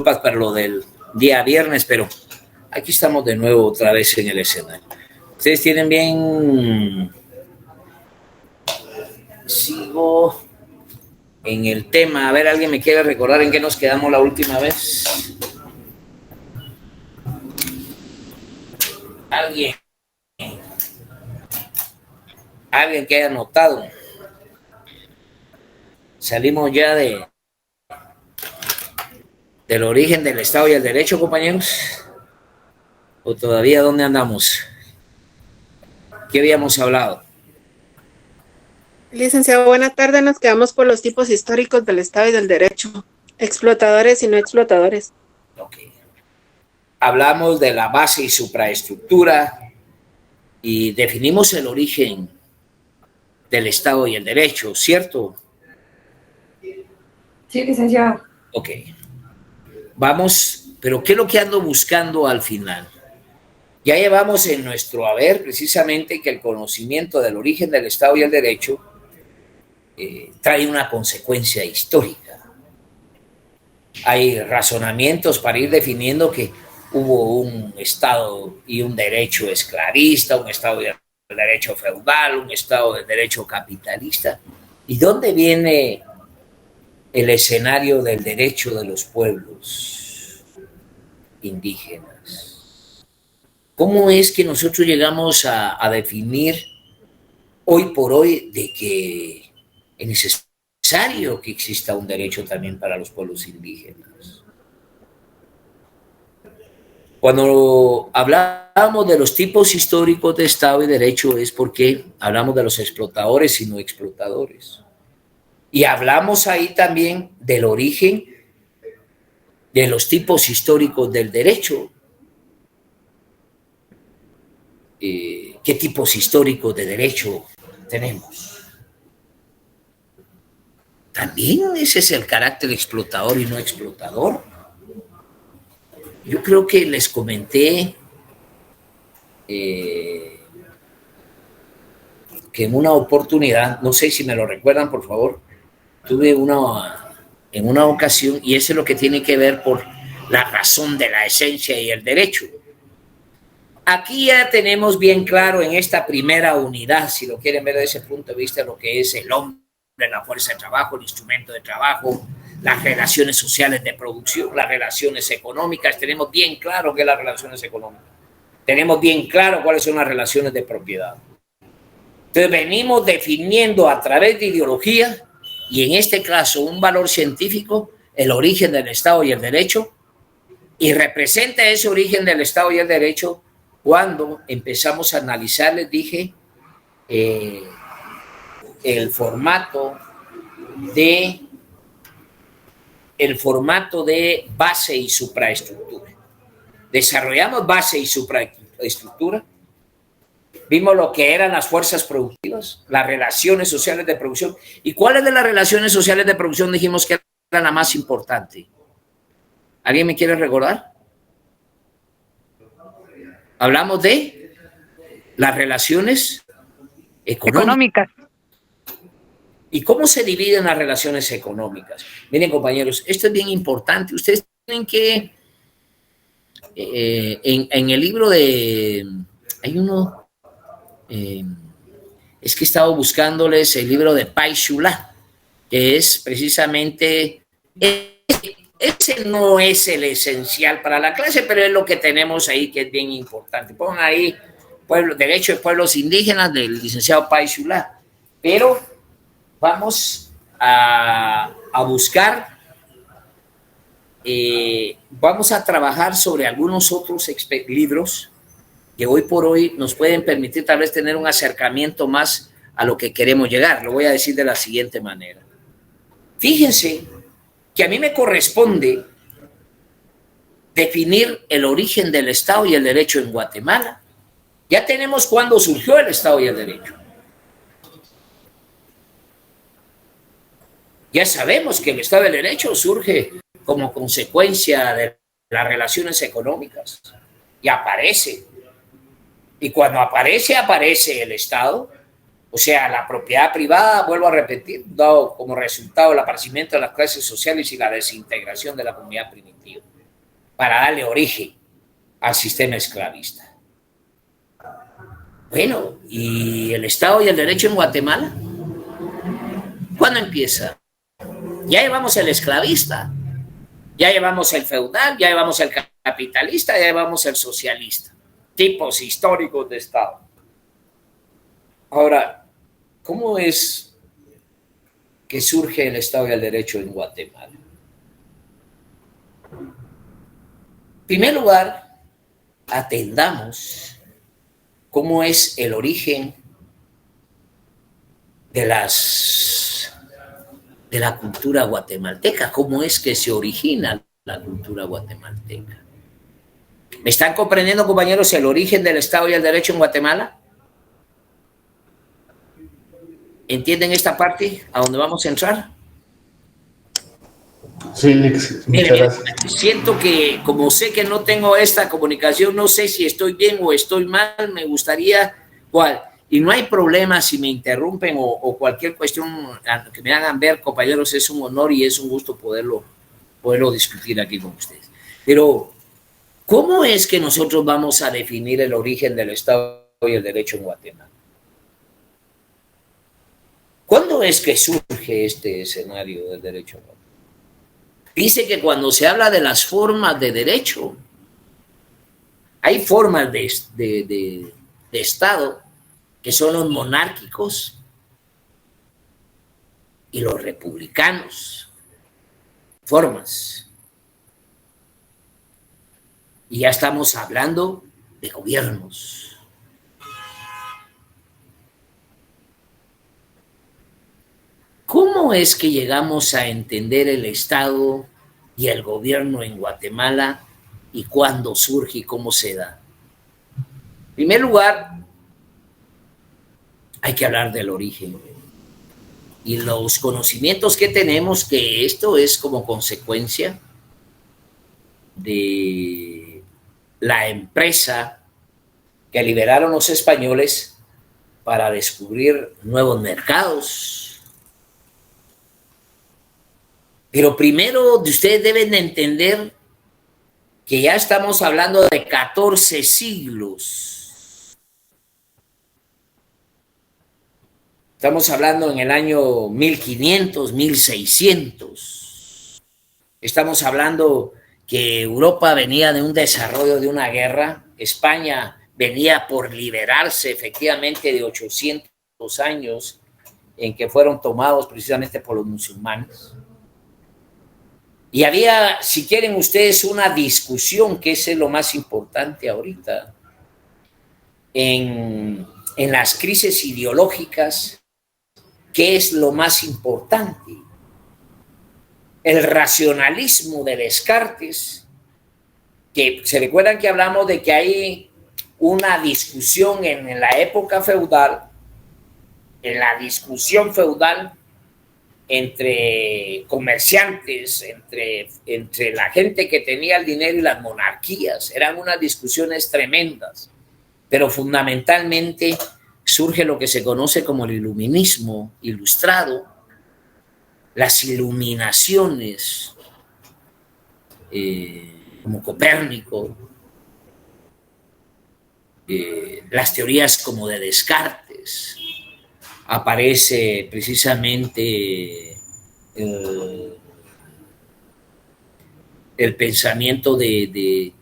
para lo del día viernes, pero aquí estamos de nuevo otra vez en el escenario. Ustedes tienen bien... Sigo en el tema. A ver, ¿alguien me quiere recordar en qué nos quedamos la última vez? ¿Alguien? ¿Alguien que haya notado? Salimos ya del origen del Estado y el derecho, compañeros. ¿O todavía dónde andamos? ¿Qué habíamos hablado? Licenciado, buena tarde. Nos quedamos por los tipos históricos del Estado y del derecho. Explotadores y no explotadores. Ok. Hablamos de la base y supraestructura y definimos el origen del Estado y el derecho, ¿cierto? Sí, licenciado. Ok. Vamos, pero ¿qué es lo que ando buscando al final? Ya llevamos en nuestro haber precisamente que el conocimiento del origen del Estado y el derecho trae una consecuencia histórica. Hay razonamientos para ir definiendo que hubo un Estado y un derecho esclavista, un Estado de derecho feudal, un Estado de derecho capitalista. ¿Y dónde viene el escenario del derecho de los pueblos indígenas? ¿Cómo es que nosotros llegamos a definir hoy por hoy de que es necesario que exista un derecho también para los pueblos indígenas? Cuando hablamos de los tipos históricos de Estado y derecho es porque hablamos de los explotadores y no explotadores. Y hablamos ahí también del origen de los tipos históricos del derecho. ¿Qué tipos históricos de derecho tenemos? También ese es el carácter explotador y no explotador. Yo creo que les comenté que en una oportunidad, no sé si me lo recuerdan, por favor, tuve en una ocasión, y eso es lo que tiene que ver por la razón de la esencia y el derecho. Aquí ya tenemos bien claro en esta primera unidad, si lo quieren ver desde ese punto de vista, lo que es el hombre, la fuerza de trabajo, el instrumento de trabajo, las relaciones sociales de producción, las relaciones económicas. Tenemos bien claro qué son las relaciones económicas. Tenemos bien claro cuáles son las relaciones de propiedad. Entonces venimos definiendo a través de ideología y en este caso un valor científico el origen del Estado y el derecho, y representa ese origen del Estado y el derecho cuando empezamos a analizar, les dije, el formato de base y supraestructura. Desarrollamos base y supraestructura, vimos lo que eran las fuerzas productivas, las relaciones sociales de producción. ¿Y cuáles de las relaciones sociales de producción dijimos que era la más importante? ¿Alguien me quiere recordar? Hablamos de las relaciones económicas. ¿Y cómo se dividen las relaciones económicas? Miren, compañeros, esto es bien importante. Ustedes tienen que, en el libro de, hay uno, es que he estado buscándoles el libro de Pai Shula, que es precisamente, ese no es el esencial para la clase, pero es lo que tenemos ahí que es bien importante. Pongan ahí Derecho de Pueblos Indígenas del licenciado Pai Shula. Pero vamos a buscar, vamos a trabajar sobre algunos otros libros que hoy por hoy nos pueden permitir tal vez tener un acercamiento más a lo que queremos llegar. Lo voy a decir de la siguiente manera. Fíjense que a mí me corresponde definir el origen del Estado y el derecho en Guatemala. Ya tenemos cuándo surgió el Estado y el derecho. Ya sabemos que el Estado y el derecho surge como consecuencia de las relaciones económicas y aparece. Y cuando aparece el Estado, O sea, la propiedad privada, vuelvo a repetir, dado como resultado el aparecimiento de las clases sociales y la desintegración de la comunidad primitiva, para darle origen al sistema esclavista. Bueno, ¿y el Estado y el derecho en Guatemala? ¿Cuándo empieza? Ya llevamos el esclavista, ya llevamos el feudal, ya llevamos el capitalista, ya llevamos el socialista. Tipos históricos de Estado. Ahora, ¿cómo es que surge el Estado y el derecho en Guatemala? En primer lugar, atendamos cómo es el origen de la cultura guatemalteca, cómo es que se origina la cultura guatemalteca. ¿Me están comprendiendo, compañeros, el origen del Estado y el derecho en Guatemala? ¿Entienden esta parte a donde vamos a entrar? Sí, muchas gracias. Siento que, como sé que no tengo esta comunicación, no sé si estoy bien o estoy mal, me gustaría cuál. Y no hay problema si me interrumpen o cualquier cuestión que me hagan ver, compañeros, es un honor y es un gusto poderlo discutir aquí con ustedes. Pero, ¿cómo es que nosotros vamos a definir el origen del Estado y el derecho en Guatemala? ¿Cuándo es que surge este escenario del derecho? Dice que cuando se habla de las formas de derecho, hay formas de Estado que son los monárquicos y los republicanos. Formas. Y ya estamos hablando de gobiernos. ¿Cómo es que llegamos a entender el Estado y el gobierno en Guatemala y cuándo surge y cómo se da? En primer lugar, hay que hablar del origen y los conocimientos que tenemos, que esto es como consecuencia de la empresa que liberaron los españoles para descubrir nuevos mercados. Pero primero ustedes deben de entender que ya estamos hablando de 14 siglos. Estamos hablando en el año 1500, 1600. Estamos hablando que Europa venía de un desarrollo de una guerra. España venía por liberarse efectivamente de 800 años en que fueron tomados precisamente por los musulmanes. Y había, si quieren ustedes, una discusión, que es lo más importante ahorita, en las crisis ideológicas, ¿qué es lo más importante? El racionalismo de Descartes, que se recuerdan que hablamos de que hay una discusión en la época feudal, en la discusión feudal, entre comerciantes, entre la gente que tenía el dinero y las monarquías. Eran unas discusiones tremendas, pero fundamentalmente surge lo que se conoce como el iluminismo ilustrado, las iluminaciones, como Copérnico, las teorías como de Descartes. Aparece precisamente el pensamiento que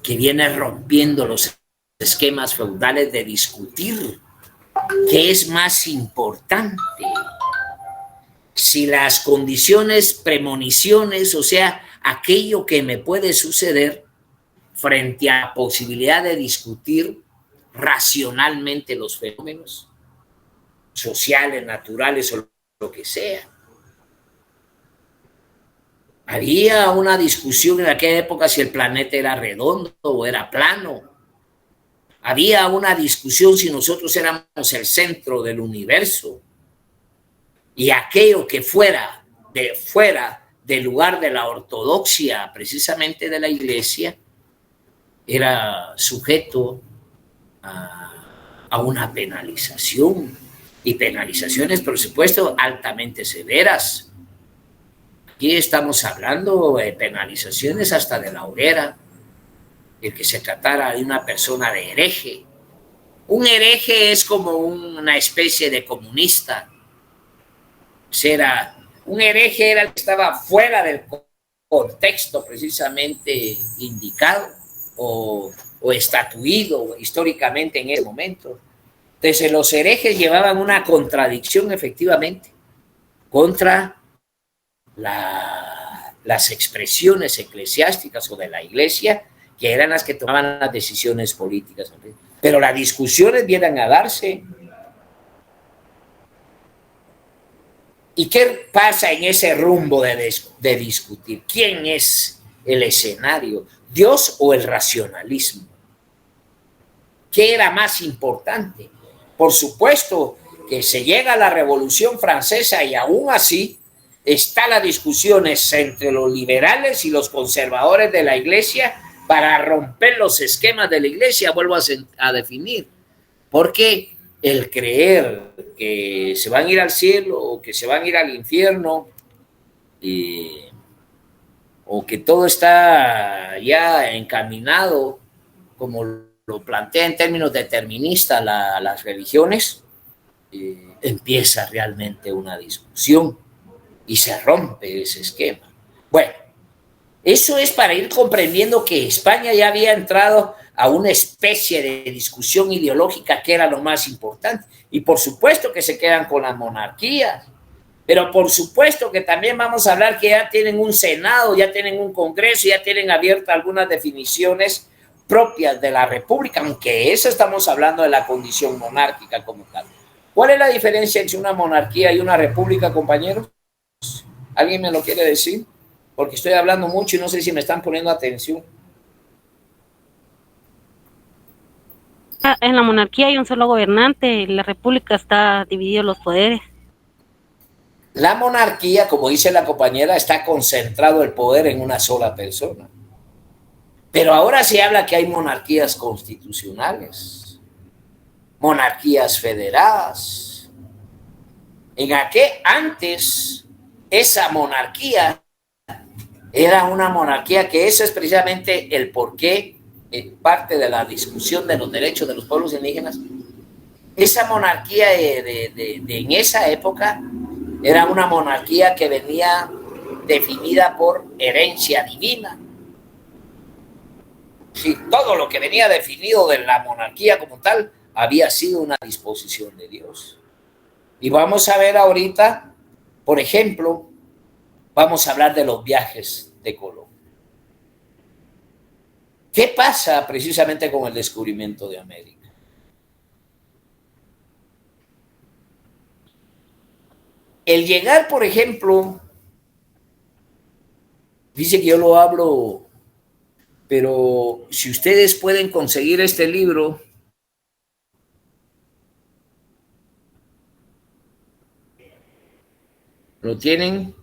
viene rompiendo los esquemas feudales de discutir qué es más importante, si las condiciones, premoniciones, o sea, aquello que me puede suceder frente a la posibilidad de discutir racionalmente los fenómenos sociales, naturales o lo que sea. Había una discusión en aquella época si el planeta era redondo o era plano. Había una discusión si nosotros éramos el centro del universo. Y aquello que fuera del lugar de la ortodoxia, precisamente de la Iglesia, era sujeto a a una penalización, y penalizaciones, por supuesto, altamente severas. Aquí estamos hablando de penalizaciones hasta de la hoguera, el que se tratara de una persona de hereje. Un hereje es como una especie de comunista. Un hereje era el que estaba fuera del contexto precisamente indicado o estatuido históricamente en ese momento. Entonces los herejes llevaban una contradicción efectivamente contra las expresiones eclesiásticas o de la iglesia, que eran las que tomaban las decisiones políticas. Pero las discusiones vienen a darse. ¿Y qué pasa en ese rumbo de discutir? ¿Quién es el escenario? ¿Dios o el racionalismo? ¿Qué era más importante? Por supuesto que se llega a la Revolución Francesa y aún así está la discusión entre los liberales y los conservadores de la iglesia para romper los esquemas de la iglesia, vuelvo a definir. Porque el creer que se van a ir al cielo o que se van a ir al infierno o que todo está ya encaminado, como lo plantea en términos deterministas las religiones, empieza realmente una discusión y se rompe ese esquema. Bueno, eso es para ir comprendiendo que España ya había entrado a una especie de discusión ideológica que era lo más importante. Y por supuesto que se quedan con las monarquías, pero por supuesto que también vamos a hablar que ya tienen un Senado, ya tienen un Congreso, ya tienen abiertas algunas definiciones propias de la República, aunque eso estamos hablando de la condición monárquica como tal. ¿Cuál es la diferencia entre una monarquía y una república, compañeros? ¿Alguien me lo quiere decir? Porque estoy hablando mucho y no sé si me están poniendo atención. En la monarquía hay un solo gobernante, en la república está dividido los poderes. La monarquía, como dice la compañera, está concentrado el poder en una sola persona. Pero ahora se habla que hay monarquías constitucionales, monarquías federadas. Antes, esa monarquía era una monarquía que eso es precisamente el porqué, parte de la discusión de los derechos de los pueblos indígenas. Esa monarquía en esa época era una monarquía que venía definida por herencia divina. Sí, todo lo que venía definido de la monarquía como tal había sido una disposición de Dios. Y vamos a ver ahorita, por ejemplo, vamos a hablar de los viajes de Colón. ¿Qué pasa precisamente con el descubrimiento de América? El llegar, por ejemplo, dice que yo lo hablo, pero si ustedes pueden conseguir este libro, ¿lo tienen?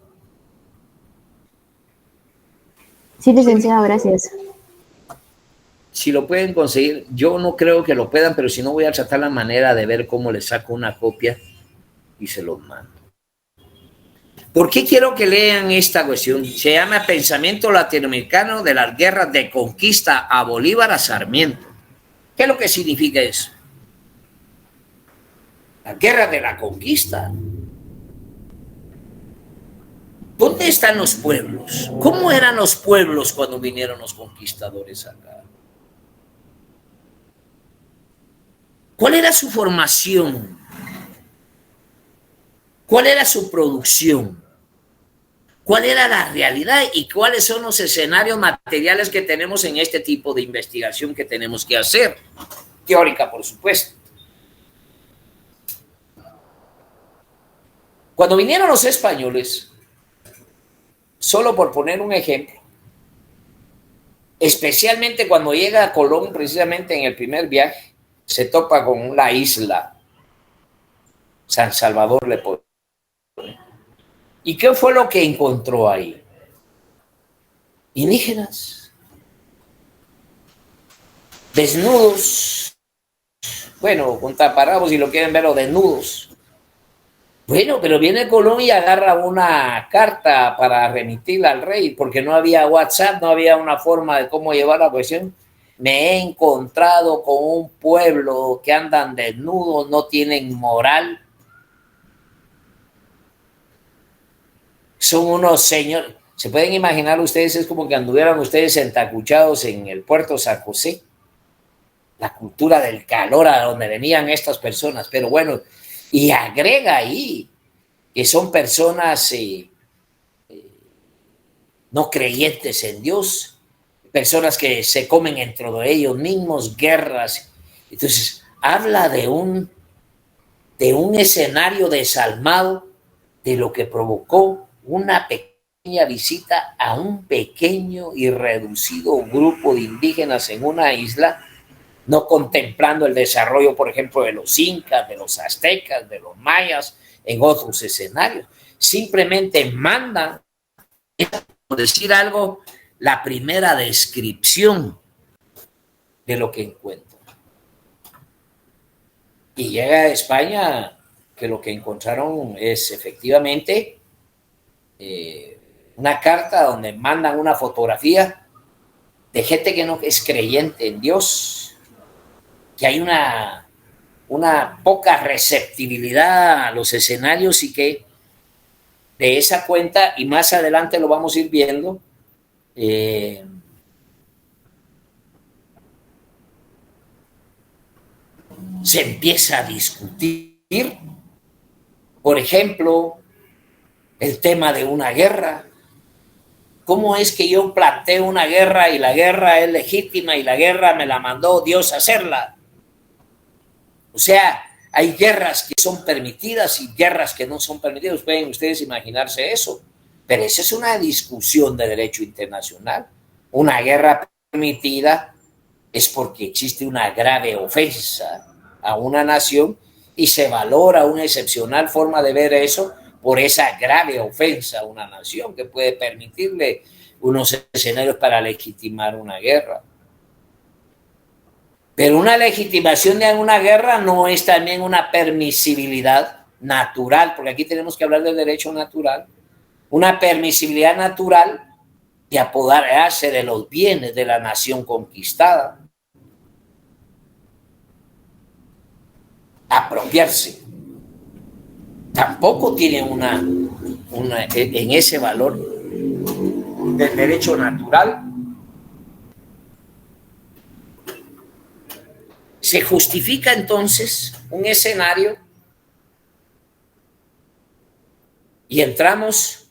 Sí, licenciado, gracias. Si lo pueden conseguir, yo no creo que lo puedan, pero si no voy a tratar la manera de ver cómo le saco una copia y se los mando. ¿Por qué quiero que lean esta cuestión? Se llama Pensamiento Latinoamericano de las Guerras de Conquista a Bolívar a Sarmiento. ¿Qué es lo que significa eso? La guerra de la conquista. ¿Dónde están los pueblos? ¿Cómo eran los pueblos cuando vinieron los conquistadores acá? ¿Cuál era su formación? ¿Cuál era su producción? ¿Cuál era la realidad y cuáles son los escenarios materiales que tenemos en este tipo de investigación que tenemos que hacer? Teórica, por supuesto. Cuando vinieron los españoles, solo por poner un ejemplo, especialmente cuando llega Colón, precisamente en el primer viaje, se topa con la isla San Salvador le pone. ¿Y qué fue lo que encontró ahí? Indígenas, desnudos, bueno, con taparrabos si lo quieren ver, o desnudos. Bueno, pero viene Colón y agarra una carta para remitirla al rey, porque no había WhatsApp, no había una forma de cómo llevar la cuestión. Me he encontrado con un pueblo que andan desnudos, no tienen moral. Son unos señores. ¿Se pueden imaginar ustedes? Es como que anduvieran ustedes entacuchados en el puerto San José. La cultura del calor a donde venían estas personas. Pero bueno, y agrega ahí que son personas no creyentes en Dios, personas que se comen entre ellos mismos, guerras. Entonces, habla de un escenario desalmado de lo que provocó una pequeña visita a un pequeño y reducido grupo de indígenas en una isla, no contemplando el desarrollo, por ejemplo, de los incas, de los aztecas, de los mayas, en otros escenarios. Simplemente mandan, por decir algo, la primera descripción de lo que encuentran. Y llega a España que lo que encontraron es efectivamente una carta donde mandan una fotografía de gente que no es creyente en Dios, que hay una poca receptibilidad a los escenarios y que de esa cuenta, y más adelante lo vamos a ir viendo, se empieza a discutir, por ejemplo, el tema de una guerra. ¿Cómo es que yo planteo una guerra y la guerra es legítima y la guerra me la mandó Dios a hacerla? O sea, hay guerras que son permitidas y guerras que no son permitidas. Pueden ustedes imaginarse eso. Pero esa es una discusión de derecho internacional. Una guerra permitida es porque existe una grave ofensa a una nación y se valora una excepcional forma de ver eso por esa grave ofensa a una nación que puede permitirle unos escenarios para legitimar una guerra. Pero una legitimación de una guerra no es también una permisibilidad natural, porque aquí tenemos que hablar del derecho natural, una permisibilidad natural de apoderarse de los bienes de la nación conquistada, apropiarse. Tampoco tiene en ese valor del derecho natural. Se justifica entonces un escenario y entramos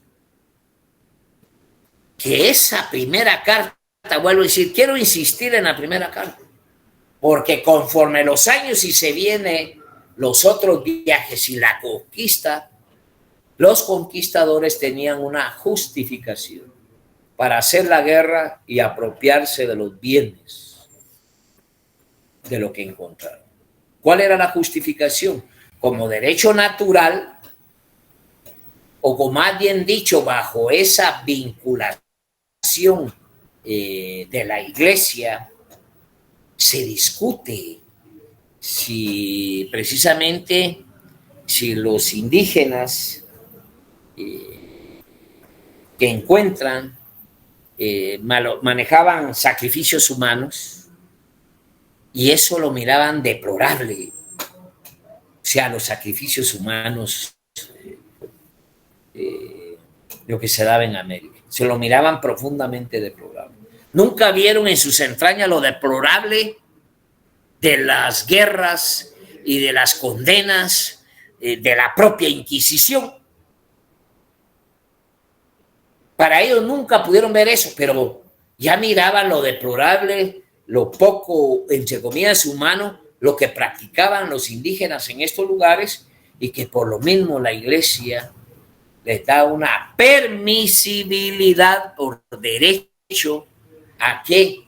que esa primera carta, vuelvo a decir, quiero insistir en la primera carta, porque conforme los años y se vienen los otros viajes y la conquista, los conquistadores tenían una justificación para hacer la guerra y apropiarse de los bienes de lo que encontraron. ¿Cuál era la justificación? Como derecho natural, o como más bien dicho, bajo esa vinculación de la iglesia, se discute si precisamente si los indígenas que encuentran manejaban sacrificios humanos, y eso lo miraban deplorable. O sea, los sacrificios humanos, lo que se daba en América, se lo miraban profundamente deplorable. Nunca vieron en sus entrañas lo deplorable de las guerras y de las condenas de la propia Inquisición. Para ellos nunca pudieron ver eso, pero ya miraban lo deplorable, lo poco, entre comillas, humano, lo que practicaban los indígenas en estos lugares, y que por lo mismo la iglesia les da una permisibilidad por derecho a que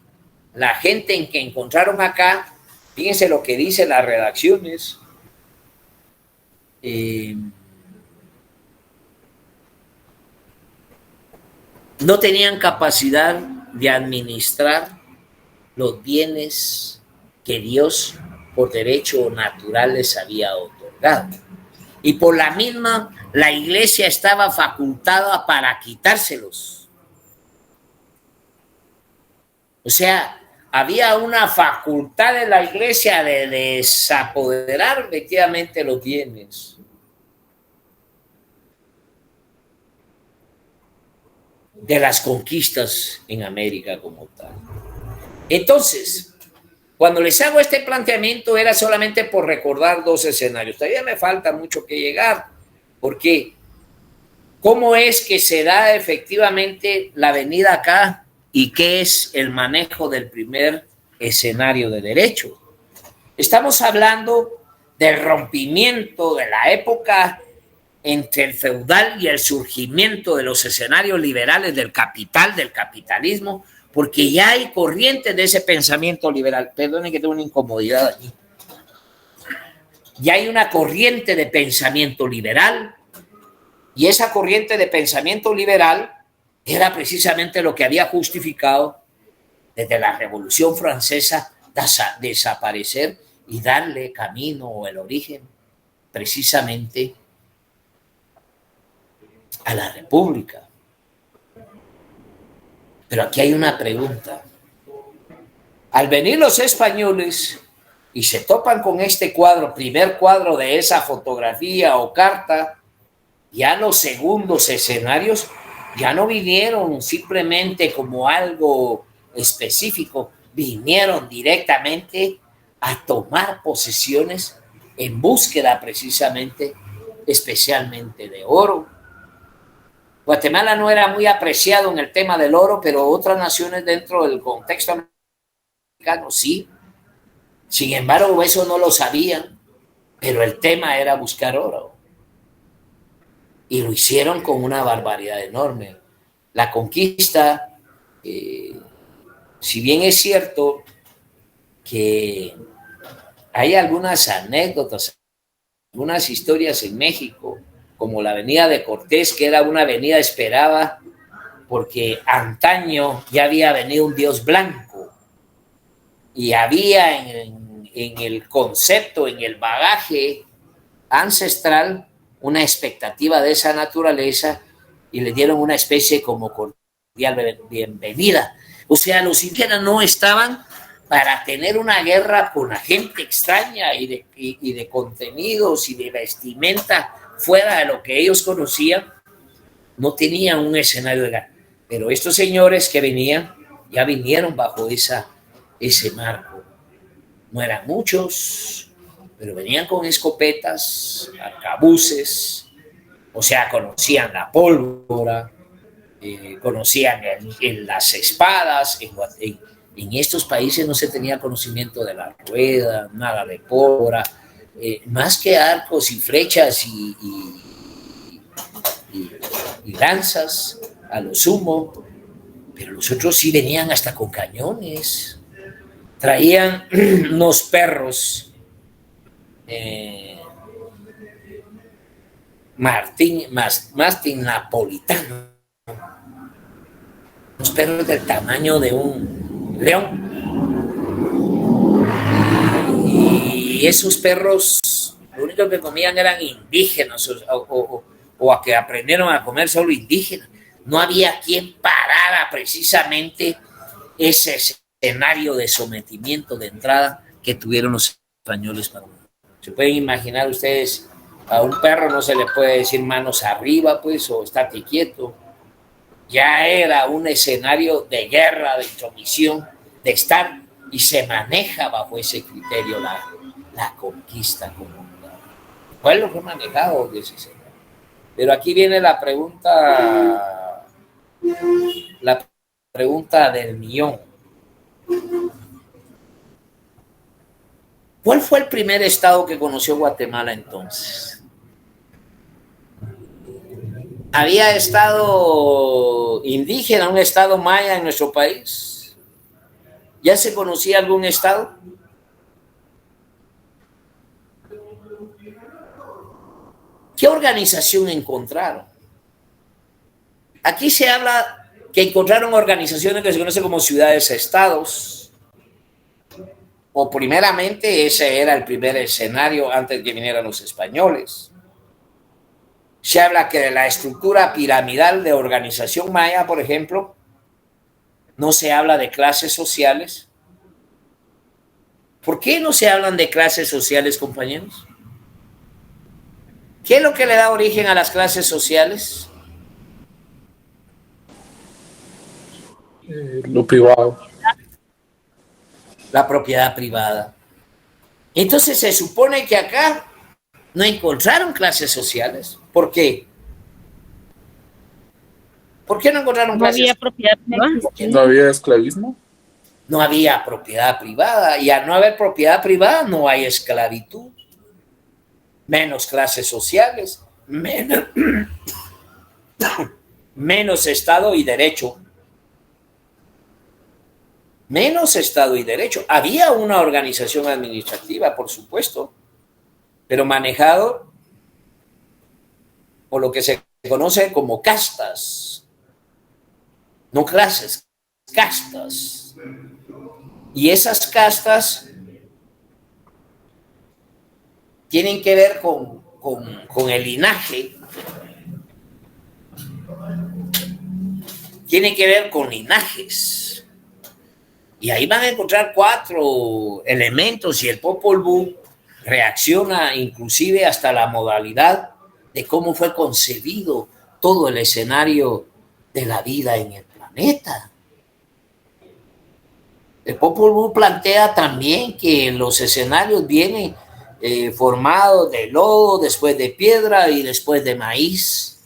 la gente en que encontraron acá, fíjense lo que dice las redacciones, no tenían capacidad de administrar los bienes que Dios por derecho natural les había otorgado. Y por la misma, la iglesia estaba facultada para quitárselos. O sea, había una facultad de la iglesia de desapoderar efectivamente los bienes. De las conquistas en América como tal. Entonces, cuando les hago este planteamiento era solamente por recordar dos escenarios. Todavía me falta mucho que llegar, porque ¿cómo es que se da efectivamente la venida acá y qué es el manejo del primer escenario de derecho? Estamos hablando del rompimiento de la época entre el feudal y el surgimiento de los escenarios liberales del capital, del capitalismo, porque ya hay corrientes de ese pensamiento liberal. Perdonen que tengo una incomodidad aquí. Ya hay una corriente de pensamiento liberal, y esa corriente de pensamiento liberal era precisamente lo que había justificado desde la Revolución Francesa desaparecer y darle camino o el origen precisamente a la República. Pero aquí hay una pregunta. Al venir los españoles y se topan con este cuadro, primer cuadro de esa fotografía o carta, ya los segundos escenarios ya no vinieron simplemente como algo específico, vinieron directamente a tomar posesiones en búsqueda precisamente, especialmente de oro. Guatemala no era muy apreciado en el tema del oro, pero otras naciones dentro del contexto americano sí. Sin embargo, eso no lo sabían, pero el tema era buscar oro. Y lo hicieron con una barbaridad enorme. La conquista, si bien es cierto que hay algunas anécdotas, algunas historias en México, como la avenida de Cortés, que era una avenida esperada porque antaño ya había venido un dios blanco y había en el concepto, en el bagaje ancestral, una expectativa de esa naturaleza y le dieron una especie como cordial bienvenida. O sea, los indígenas no estaban para tener una guerra con la gente extraña y de contenidos y de vestimenta fuera de lo que ellos conocían. No tenían un escenario de guerra. Pero estos señores que venían, ya vinieron bajo ese marco. No eran muchos, pero venían con escopetas, arcabuces, o sea, conocían la pólvora, conocían las espadas. En estos países no se tenía conocimiento de la rueda, nada de pólvora, más que arcos y flechas y lanzas a lo sumo, pero los otros sí venían hasta con cañones, traían unos perros, mastín napolitano, unos perros del tamaño de un león, y esos perros lo único que comían eran indígenas o a que aprendieron a comer solo indígenas. No había quien parara precisamente ese escenario de sometimiento de entrada que tuvieron los españoles. Se pueden imaginar ustedes, a un perro no se le puede decir manos arriba, pues, o estate quieto. Ya era un escenario de guerra, de intromisión, de estar, y se maneja bajo ese criterio la conquista común. ¿Cuál lo fue manejado de ese escenario? Pero aquí viene la pregunta del millón. ¿Cuál fue el primer estado que conoció Guatemala entonces? ¿Había estado indígena, un estado maya en nuestro país? ¿Ya se conocía algún estado? ¿Qué organización encontraron? Aquí se habla que encontraron organizaciones que se conocen como ciudades-estados, o primeramente ese era el primer escenario antes de que vinieran los españoles. Se habla que de la estructura piramidal de organización maya, por ejemplo, no se habla de clases sociales. ¿Por qué no se hablan de clases sociales, compañeros? ¿Qué es lo que le da origen a las clases sociales? Lo privado. La propiedad privada. Entonces se supone que acá no encontraron clases sociales. ¿Por qué? ¿Por qué no encontraron No clases había sociales? propiedad privada. ¿No había esclavismo? No había propiedad privada, y al no haber propiedad privada no hay esclavitud, menos clases sociales, menos Estado y derecho. Menos Estado y derecho. Había una organización administrativa, por supuesto, pero manejado por lo que se conoce como castas, no clases, castas. Y esas castas tienen que ver con el linaje, tienen que ver con linajes. Y ahí van a encontrar 4 elementos, y el Popol Vuh reacciona inclusive hasta la modalidad de cómo fue concebido todo el escenario de la vida en el planeta. El Popol Vuh plantea también que los escenarios vienen formados de lodo, después de piedra y después de maíz.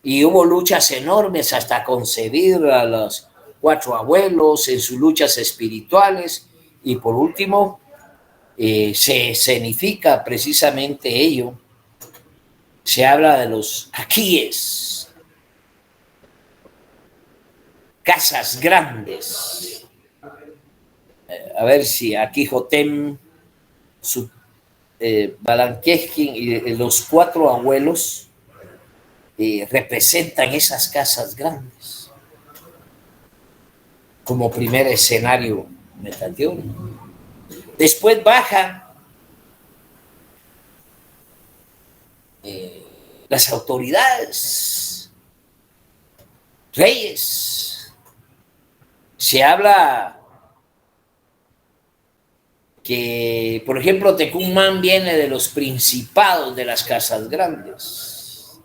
Y hubo luchas enormes hasta concebir a los 4 abuelos en sus luchas espirituales, y por último se escenifica precisamente ello. Se habla de los aquíes, casas grandes. A ver si aquí Jotem, Balanquesquin y los 4 abuelos representan esas casas grandes como primer escenario metateórico. Después bajan las autoridades, reyes. Se habla que, por ejemplo, Tecumán viene de los principados de las casas grandes.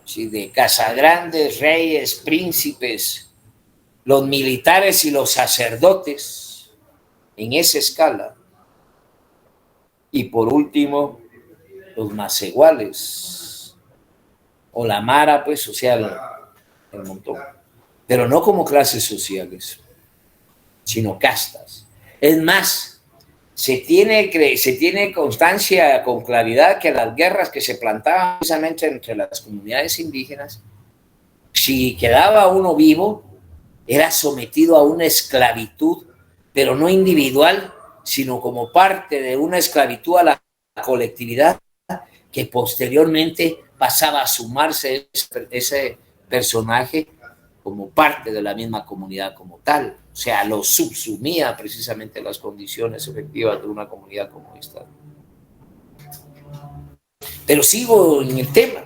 Sí, de casas grandes, reyes, príncipes, los militares y los sacerdotes, en esa escala. Y por último, los macehuales, o la mara, pues, social, el montón. Pero no como clases sociales, sino castas. Es más, se tiene constancia con claridad que las guerras que se plantaban precisamente entre las comunidades indígenas, si quedaba uno vivo, era sometido a una esclavitud, pero no individual, sino como parte de una esclavitud a la colectividad, que posteriormente pasaba a sumarse ese personaje como parte de la misma comunidad como tal. O sea, lo subsumía precisamente las condiciones efectivas de una comunidad como esta. Pero sigo en el tema.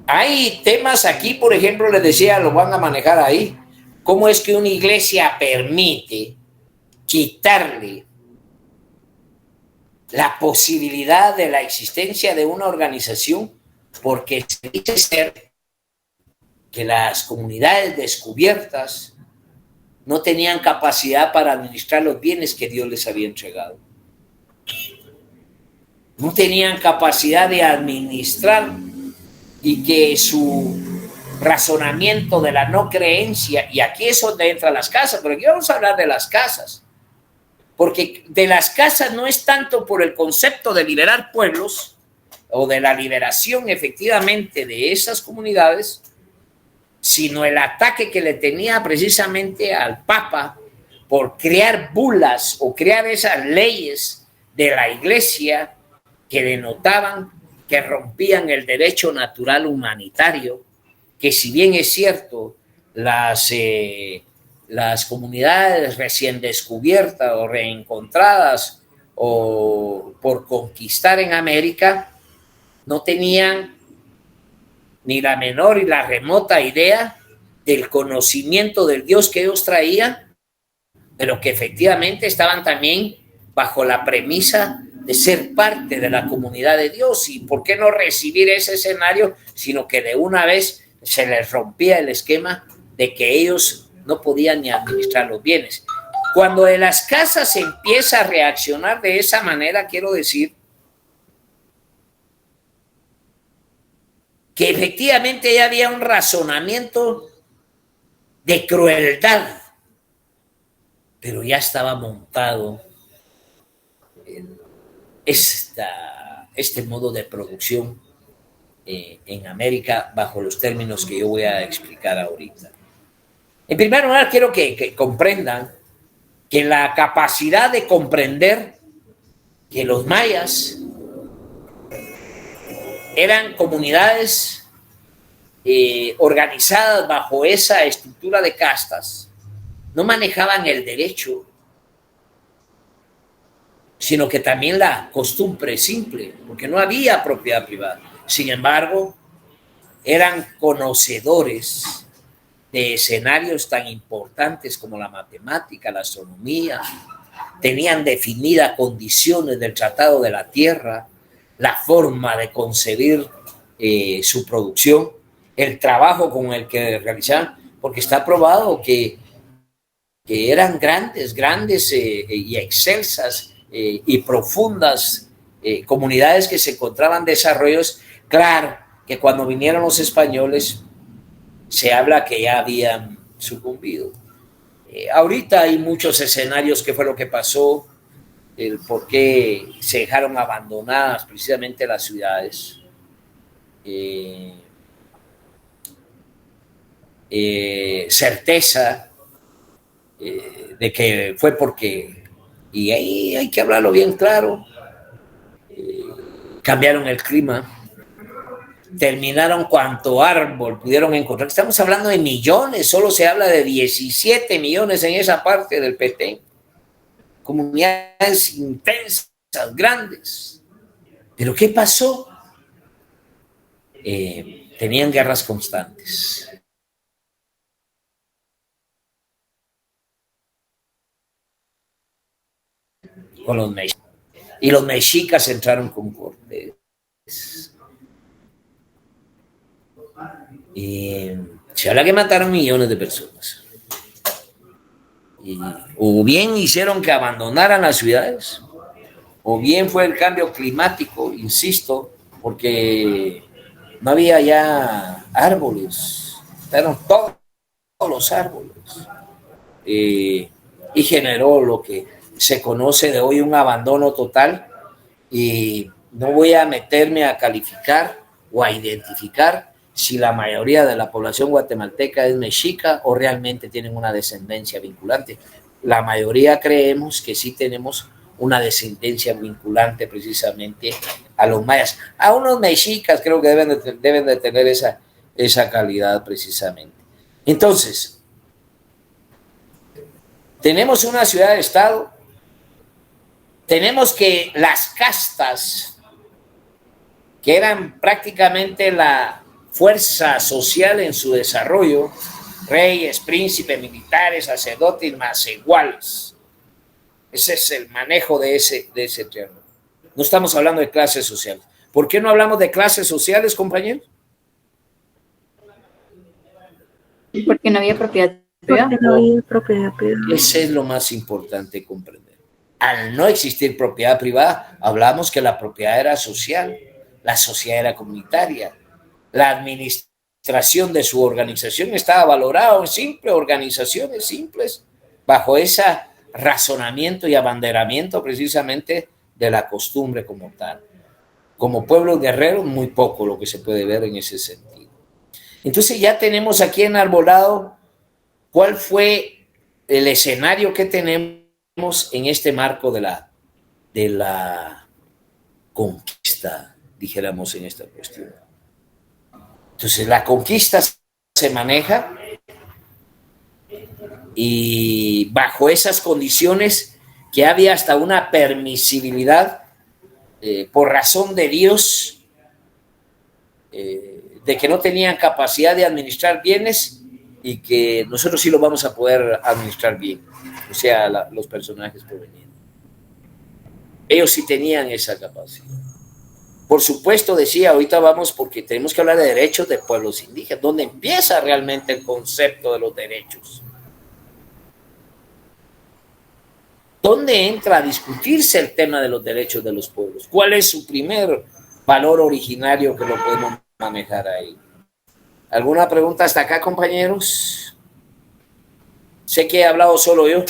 Hay temas aquí, por ejemplo, les decía, lo van a manejar ahí. ¿Cómo es que una iglesia permite quitarle la posibilidad de la existencia de una organización? Porque se dice ser que las comunidades descubiertas no tenían capacidad para administrar los bienes que Dios les había entregado. No tenían capacidad de administrar, y que su razonamiento de la no creencia, y aquí es donde entran las casas, pero aquí vamos a hablar de las casas, porque de las casas no es tanto por el concepto de liberar pueblos o de la liberación efectivamente de esas comunidades, sino el ataque que le tenía precisamente al Papa por crear bulas o crear esas leyes de la Iglesia que denotaban que rompían el derecho natural humanitario, que si bien es cierto, las las comunidades recién descubiertas o reencontradas o por conquistar en América no tenían ni la menor y la remota idea del conocimiento del Dios que ellos traían, pero que efectivamente estaban también bajo la premisa de ser parte de la comunidad de Dios. ¿Y por qué no recibir ese escenario, sino que de una vez se les rompía el esquema de que ellos no podían ni administrar los bienes? Cuando en las casas se empieza a reaccionar de esa manera, quiero decir que efectivamente ya había un razonamiento de crueldad, pero ya estaba montado este modo de producción en América bajo los términos que yo voy a explicar ahorita. En primer lugar, quiero que comprendan que la capacidad de comprender que los mayas eran comunidades organizadas bajo esa estructura de castas, no manejaban el derecho, sino que también la costumbre simple, porque no había propiedad privada. Sin embargo, eran conocedores de escenarios tan importantes como la matemática, la astronomía, tenían definidas condiciones del Tratado de la Tierra, la forma de concebir su producción, el trabajo con el que realizaban, porque está probado que eran grandes y excelsas y profundas comunidades que se encontraban desarrollos. Claro que cuando vinieron los españoles se habla que ya habían sucumbido. Ahorita hay muchos escenarios que fue lo que pasó, el por qué se dejaron abandonadas precisamente las ciudades. Certeza de que fue porque, y ahí hay que hablarlo bien claro, cambiaron el clima, terminaron cuanto árbol pudieron encontrar. Estamos hablando de millones, solo se habla de 17 millones en esa parte del Petén. Comunidades intensas, grandes. ¿Pero qué pasó? Tenían guerras constantes. Con los mexicas. Y los mexicas entraron con Cortés. Se habla que mataron millones de personas. O bien hicieron que abandonaran las ciudades, o bien fue el cambio climático, insisto, porque no había ya árboles, estaban todos los árboles, y generó lo que se conoce de hoy un abandono total. Y no voy a meterme a calificar o a identificar si la mayoría de la población guatemalteca es mexica o realmente tienen una descendencia vinculante. La mayoría creemos que sí tenemos una descendencia vinculante precisamente a los mayas. A unos mexicas creo que deben de tener esa calidad precisamente. Entonces, tenemos una ciudad-estado, tenemos que las castas, que eran prácticamente la fuerza social en su desarrollo, reyes, príncipes, militares, sacerdotes, más iguales. Ese es el manejo de ese término. No estamos hablando de clases sociales. ¿Por qué no hablamos de clases sociales, compañeros? Porque no había propiedad privada. Porque no había propiedad privada. Ese es lo más importante comprender. Al no existir propiedad privada, hablamos que la propiedad era social, la sociedad era comunitaria, la administración de su organización estaba valorada en simples organizaciones simples, bajo ese razonamiento y abanderamiento precisamente de la costumbre como tal. Como pueblo guerrero, muy poco lo que se puede ver en ese sentido. Entonces ya tenemos aquí enarbolado cuál fue el escenario que tenemos en este marco de la conquista, dijéramos, en esta cuestión. Entonces la conquista se maneja y bajo esas condiciones que había hasta una permisibilidad por razón de Dios, de que no tenían capacidad de administrar bienes y que nosotros sí lo vamos a poder administrar bien, o sea, los personajes provenientes. Ellos sí tenían esa capacidad. Por supuesto, decía, ahorita vamos porque tenemos que hablar de derechos de pueblos indígenas, donde empieza realmente el concepto de los derechos. ¿Dónde entra a discutirse el tema de los derechos de los pueblos? ¿Cuál es su primer valor originario que lo podemos manejar ahí? ¿Alguna pregunta hasta acá, compañeros? Sé que he hablado solo yo.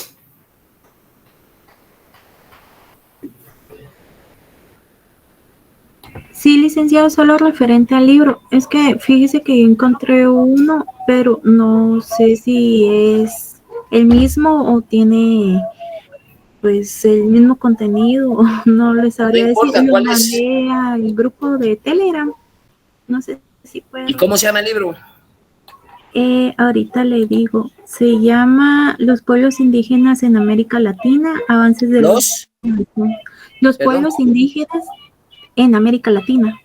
Sí, licenciado, solo referente al libro. Es que fíjese que encontré uno, pero no sé si es el mismo o tiene pues el mismo contenido, no les sabría decir. Lo mandé al grupo de Telegram. No sé si puedo. ¿Y cómo se llama el libro? Ahorita le digo. Se llama Los pueblos indígenas en América Latina, avances de los pueblos indígenas en América Latina.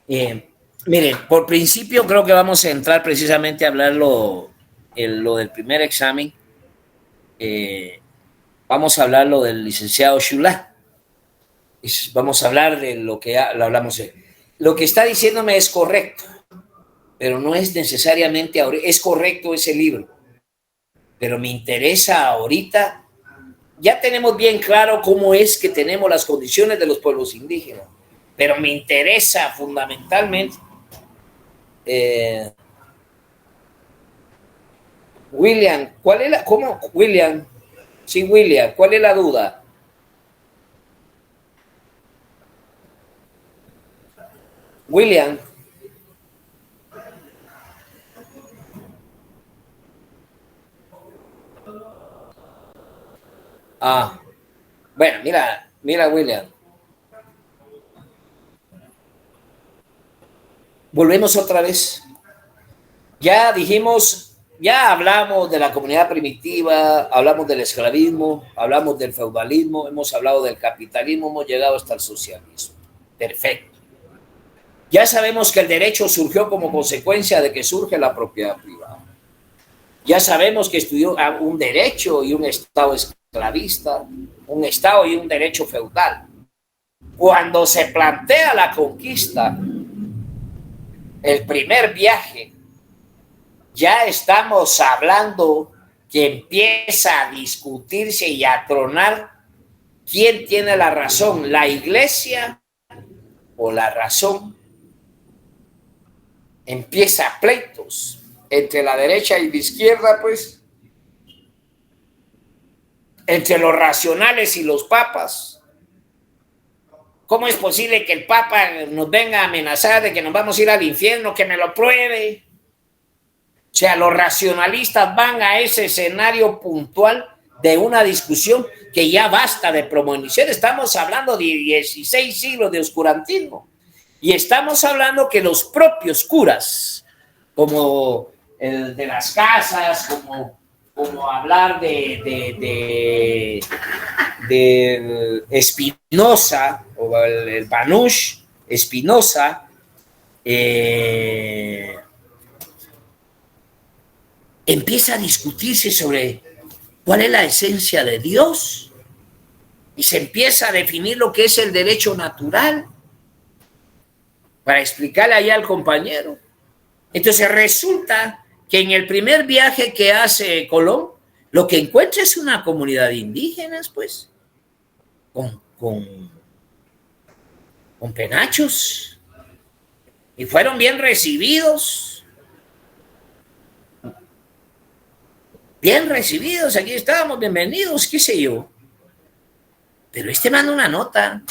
Miren, por principio creo que vamos a entrar precisamente a hablar lo del primer examen. Vamos a hablar lo del licenciado Shula. Vamos a hablar de lo que hablamos. Lo que está diciéndome es correcto, pero no es necesariamente ahora. Es correcto ese libro, pero me interesa ahorita. Ya tenemos bien claro cómo es que tenemos las condiciones de los pueblos indígenas, pero me interesa fundamentalmente William, ¿cuál es cómo, William? Sí, William, ¿cuál es la duda? William. Bueno, mira, William. Volvemos otra vez. Ya dijimos, ya hablamos de la comunidad primitiva, hablamos del esclavismo, hablamos del feudalismo, hemos hablado del capitalismo, hemos llegado hasta el socialismo. Perfecto. Ya sabemos que el derecho surgió como consecuencia de que surge la propiedad privada. Ya sabemos que estudió un derecho y un Estado esclavista, un Estado y un derecho feudal. Cuando se plantea la conquista, el primer viaje, ya estamos hablando que empieza a discutirse y a tronar quién tiene la razón, la iglesia o la razón. Empieza pleitos entre la derecha y la izquierda, pues, entre los racionales y los papas. ¿Cómo es posible que el papa nos venga a amenazar de que nos vamos a ir al infierno, que me lo pruebe? O sea, los racionalistas van a ese escenario puntual de una discusión que ya basta de premonición. Estamos hablando de 16 siglos de oscurantismo. Y estamos hablando que los propios curas, como el de las casas, como hablar de Spinoza, o el Banush Spinoza, empieza a discutirse sobre cuál es la esencia de Dios y se empieza a definir lo que es el derecho natural para explicarle allá al compañero. Entonces resulta que en el primer viaje que hace Colón, lo que encuentra es una comunidad de indígenas, pues, con penachos, y fueron bien recibidos. Bien recibidos, aquí estábamos, bienvenidos, qué sé yo. Pero manda una nota,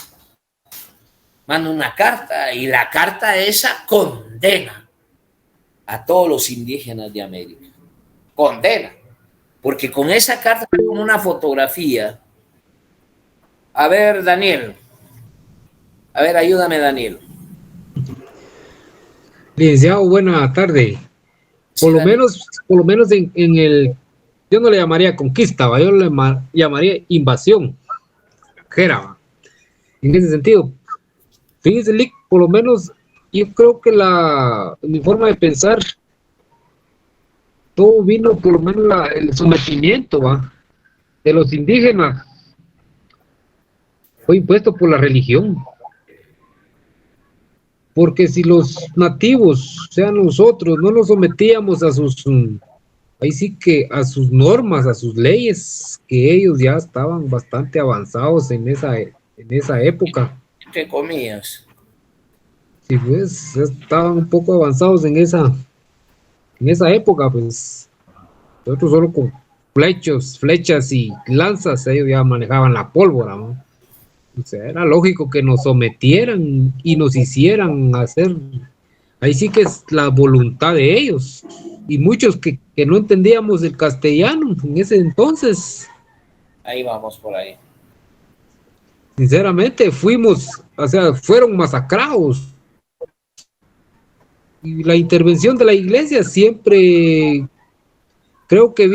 manda una carta, y la carta esa condena a todos los indígenas de América. Condena. Porque con esa carta, con una fotografía. A ver, Daniel. A ver, ayúdame, Daniel. Licenciado, buena tarde. Sí, Por lo Daniel. menos en el, yo no le llamaría conquista, ¿va? Yo le llamaría invasión extranjera, ¿va? En ese sentido. Fíjese, Lick, por lo menos yo creo que mi forma de pensar, todo vino, por lo menos el sometimiento, ¿va? De los indígenas fue impuesto por la religión. Porque si los nativos, sean nosotros, no nos sometíamos a ahí sí que a sus normas, a sus leyes, que ellos ya estaban bastante avanzados en esa época. Entre comillas. Sí, pues, ya estaban un poco avanzados en esa época, pues, nosotros solo con flechas y lanzas, ellos ya manejaban la pólvora, ¿no? O sea, era lógico que nos sometieran y nos hicieran hacer, ahí sí que es la voluntad de ellos. Y muchos que no entendíamos el castellano en ese entonces, Ahí vamos por ahí. sinceramente, fueron masacrados. Y la intervención de la iglesia siempre creo que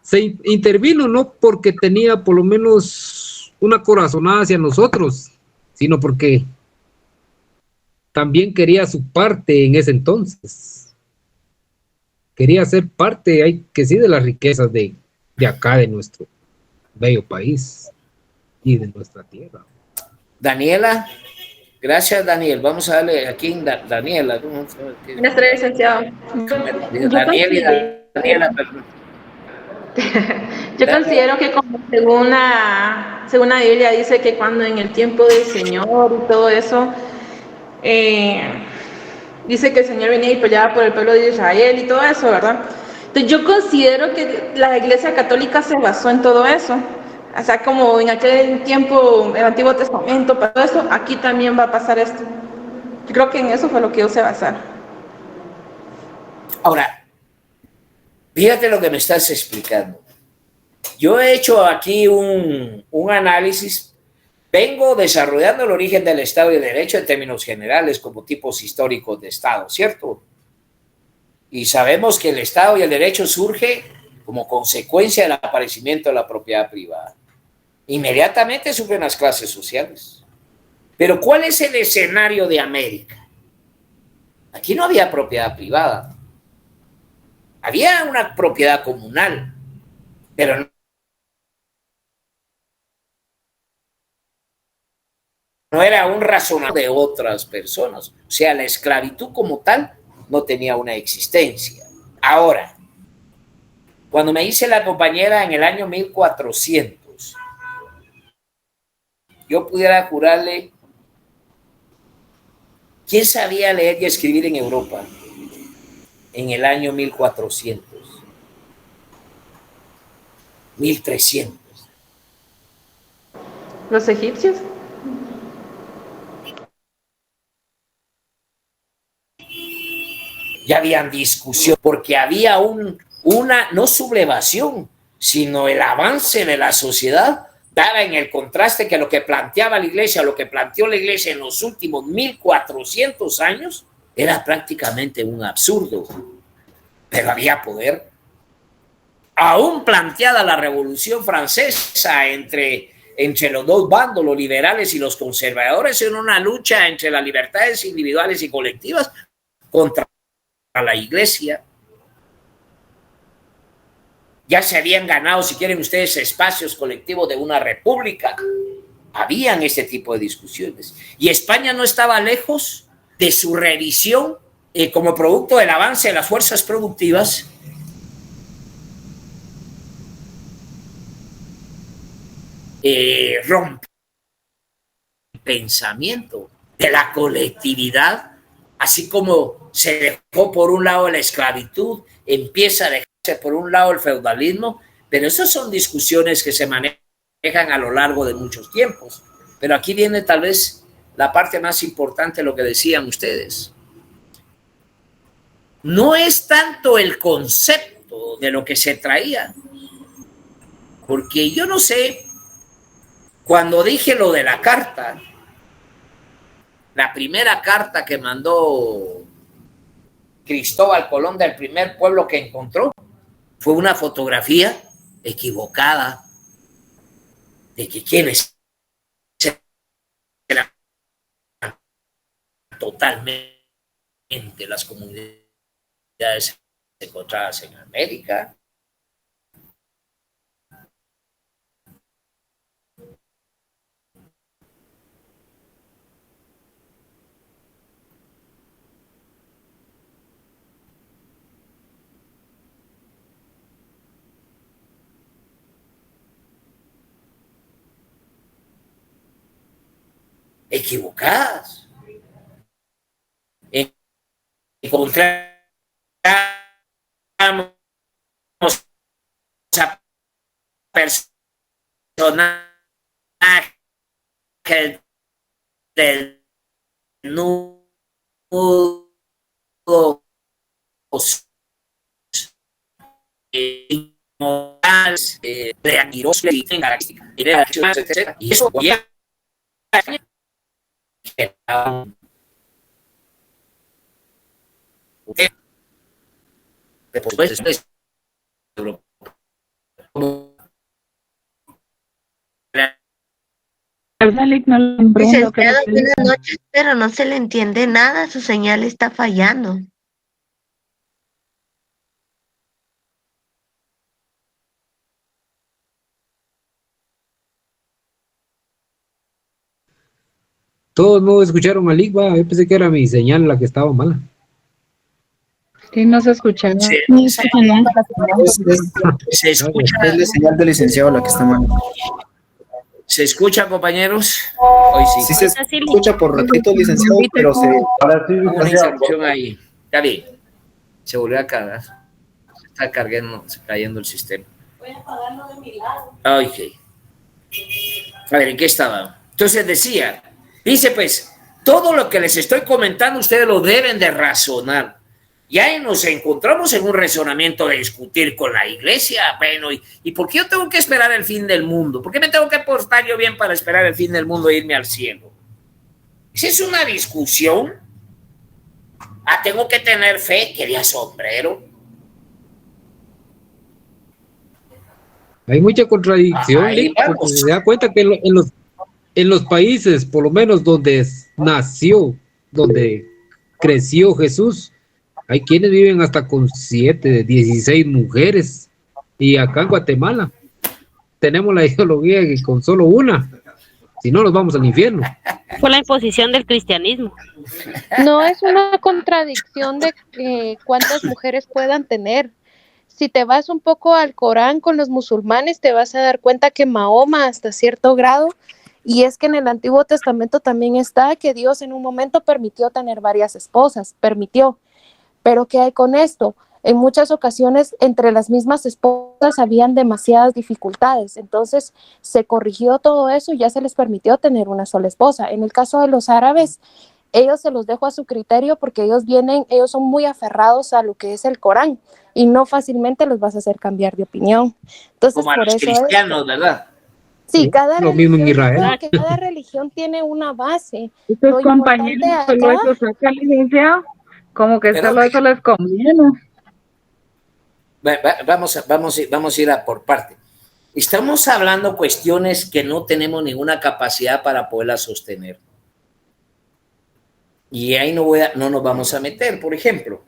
se intervino no porque tenía por lo menos una corazonada hacia nosotros, sino porque también quería su parte en ese entonces. Quería ser parte, hay que sí, de las riquezas de acá, de nuestro bello país y de nuestra tierra. Daniela, gracias Daniel. Vamos a darle aquí Daniela. Buenas tardes, licenciado. Daniel y Daniela, perdón. Yo considero que como según la Biblia dice que cuando en el tiempo del Señor y todo eso, dice que el Señor venía y peleaba por el pueblo de Israel y todo eso, ¿verdad? Entonces yo considero que la Iglesia Católica se basó en todo eso. O sea, como en aquel tiempo, el Antiguo Testamento, para todo eso, aquí también va a pasar esto. Yo creo que en eso fue lo que yo sé basar. Ahora, fíjate lo que me estás explicando. Yo he hecho aquí un análisis, vengo desarrollando el origen del Estado y el Derecho en términos generales como tipos históricos de Estado, ¿cierto? Y sabemos que el Estado y el Derecho surge como consecuencia del aparecimiento de la propiedad privada. Inmediatamente surgen las clases sociales. Pero ¿cuál es el escenario de América? Aquí no había propiedad privada. Había una propiedad comunal, pero no era un razonamiento de otras personas. O sea, la esclavitud como tal no tenía una existencia. Ahora, cuando me hice la compañera en el año 1400, yo pudiera jurarle, ¿quién sabía leer y escribir en Europa en el año 1400? 1300. ¿Los egipcios? Ya habían discusión, porque había una no sublevación, sino el avance de la sociedad daba en el contraste que lo que planteaba la iglesia, lo que planteó la iglesia en los últimos 1400 años, era prácticamente un absurdo. Pero había poder. Aún planteada la Revolución Francesa entre los dos bandos, los liberales y los conservadores, en una lucha entre las libertades individuales y colectivas contra la iglesia. Ya se habían ganado, si quieren ustedes, espacios colectivos de una república. Habían este tipo de discusiones. Y España no estaba lejos de su revisión como producto del avance de las fuerzas productivas. Rompe el pensamiento de la colectividad, así como se dejó por un lado la esclavitud, empieza a dejarse por un lado el feudalismo, pero esas son discusiones que se manejan a lo largo de muchos tiempos. Pero aquí viene tal vez la parte más importante de lo que decían ustedes. No es tanto el concepto de lo que se traía, porque yo no sé, cuando dije lo de la carta, la primera carta que mandó Cristóbal Colón del primer pueblo que encontró. Fue una fotografía equivocada de que quienes eran totalmente las comunidades encontradas en América. Equivocadas. Encontramos a personajes del nudo y eso ya Licenciado, buenas noches, pero no se le entiende nada, su señal está fallando. Todos no escucharon a Lick, va. Yo pensé que era mi señal la que estaba mala. Sí, no se escucha. Se escucha. Es la señal del licenciado la que está mal. ¿Se escucha, compañeros? Hoy sí. Sí se escucha por ratito, licenciado, pero se... Ahora sí, Una licenciado. interrupción ahí. Está bien. Se volvió a cargar. Se está cayendo el sistema. Voy a apagarlo de mi lado. Ok. A ver, ¿en qué estaba? Entonces dice pues, todo lo que les estoy comentando ustedes lo deben de razonar. Ya nos encontramos en un razonamiento de discutir con la iglesia. Bueno, ¿y por qué yo tengo que esperar el fin del mundo? ¿Por qué me tengo que portar yo bien para esperar el fin del mundo e irme al cielo? Si es una discusión, tengo que tener fe, quería sombrero. Hay mucha contradicción, Ahí Lick, porque vamos. se da cuenta que en los países, por lo menos donde nació, donde creció Jesús, hay quienes viven hasta con 7, 16 mujeres. Y acá en Guatemala tenemos la ideología de que con solo una, si no, nos vamos al infierno. Fue la imposición del cristianismo. No es una contradicción de cuántas mujeres puedan tener. Si te vas un poco al Corán con los musulmanes, te vas a dar cuenta que Mahoma hasta cierto grado, y es que en el Antiguo Testamento también está que Dios en un momento permitió tener varias esposas, permitió. Pero ¿qué hay con esto? En muchas ocasiones entre las mismas esposas habían demasiadas dificultades, entonces se corrigió todo eso y ya se les permitió tener una sola esposa. En el caso de los árabes, ellos se los dejo a su criterio porque ellos son muy aferrados a lo que es el Corán y no fácilmente los vas a hacer cambiar de opinión. Entonces, Como a por los eso cristianos, ¿verdad? Sí, cada Lo mismo en Israel. cada religión tiene una base. Estos compañeros solo eso sacan, licenciado, como que Pero, solo eso les conviene. Vamos a ir a por parte. Estamos hablando cuestiones que no tenemos ninguna capacidad para poderlas sostener. Y ahí no nos vamos a meter, por ejemplo.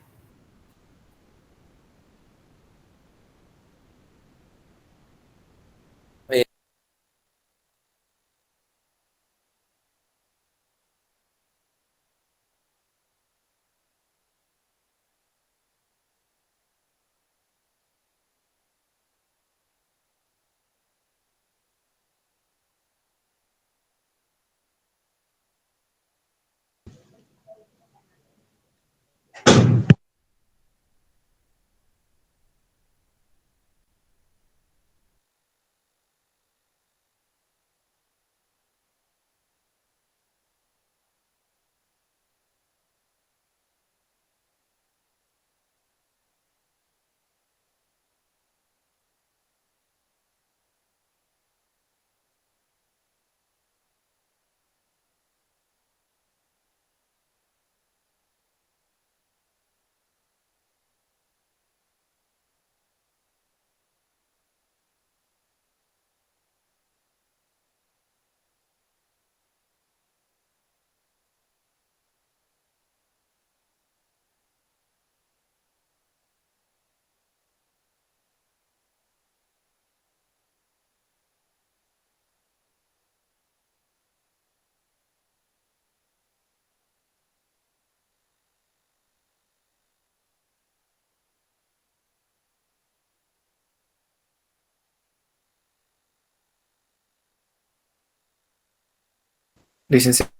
Licenciado,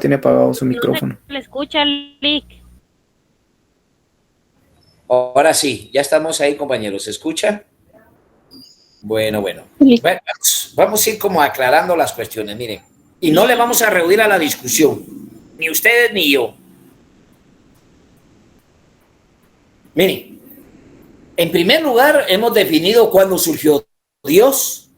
tiene apagado su micrófono. Le escucha, Lick. Ahora sí, ya estamos ahí, compañeros. ¿Se escucha? Bueno. Bueno, vamos a ir como aclarando las cuestiones, miren. Y no le vamos a rehuir a la discusión, ni ustedes ni yo. Miren, en primer lugar, hemos definido cuándo surgió Dios.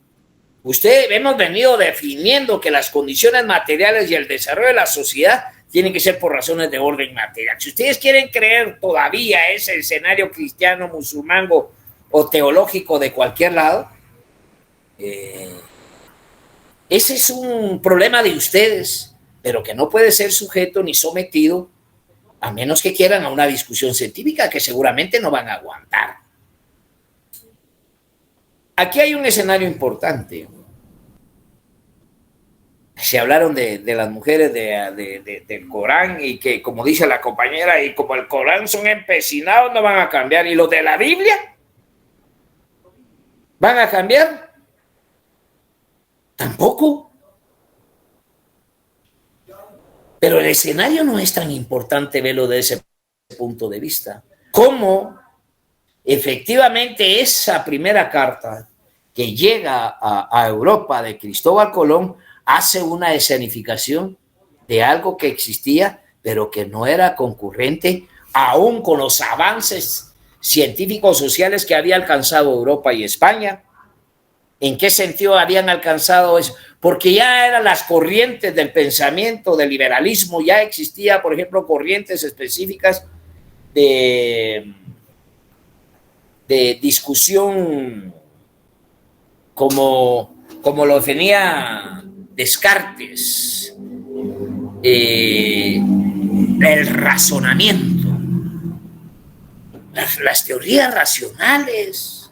Hemos venido definiendo que las condiciones materiales y el desarrollo de la sociedad tienen que ser por razones de orden material. Si ustedes quieren creer todavía ese escenario cristiano, musulmán o teológico de cualquier lado, ese es un problema de ustedes, pero que no puede ser sujeto ni sometido a menos que quieran a una discusión científica que seguramente no van a aguantar. Aquí hay un escenario importante. Se hablaron de las mujeres del Corán y que, como dice la compañera, y como el Corán son empecinados, no van a cambiar. ¿Y los de la Biblia? ¿Van a cambiar? Tampoco. Pero el escenario no es tan importante verlo desde ese punto de vista. Como efectivamente esa primera carta que llega a Europa de Cristóbal Colón hace una escenificación de algo que existía, pero que no era concurrente, aún con los avances científicos sociales que había alcanzado Europa y España. ¿En qué sentido habían alcanzado eso? Porque ya eran las corrientes del pensamiento, del liberalismo, ya existía, por ejemplo, corrientes específicas de discusión como lo definía Descartes, el razonamiento, las teorías racionales.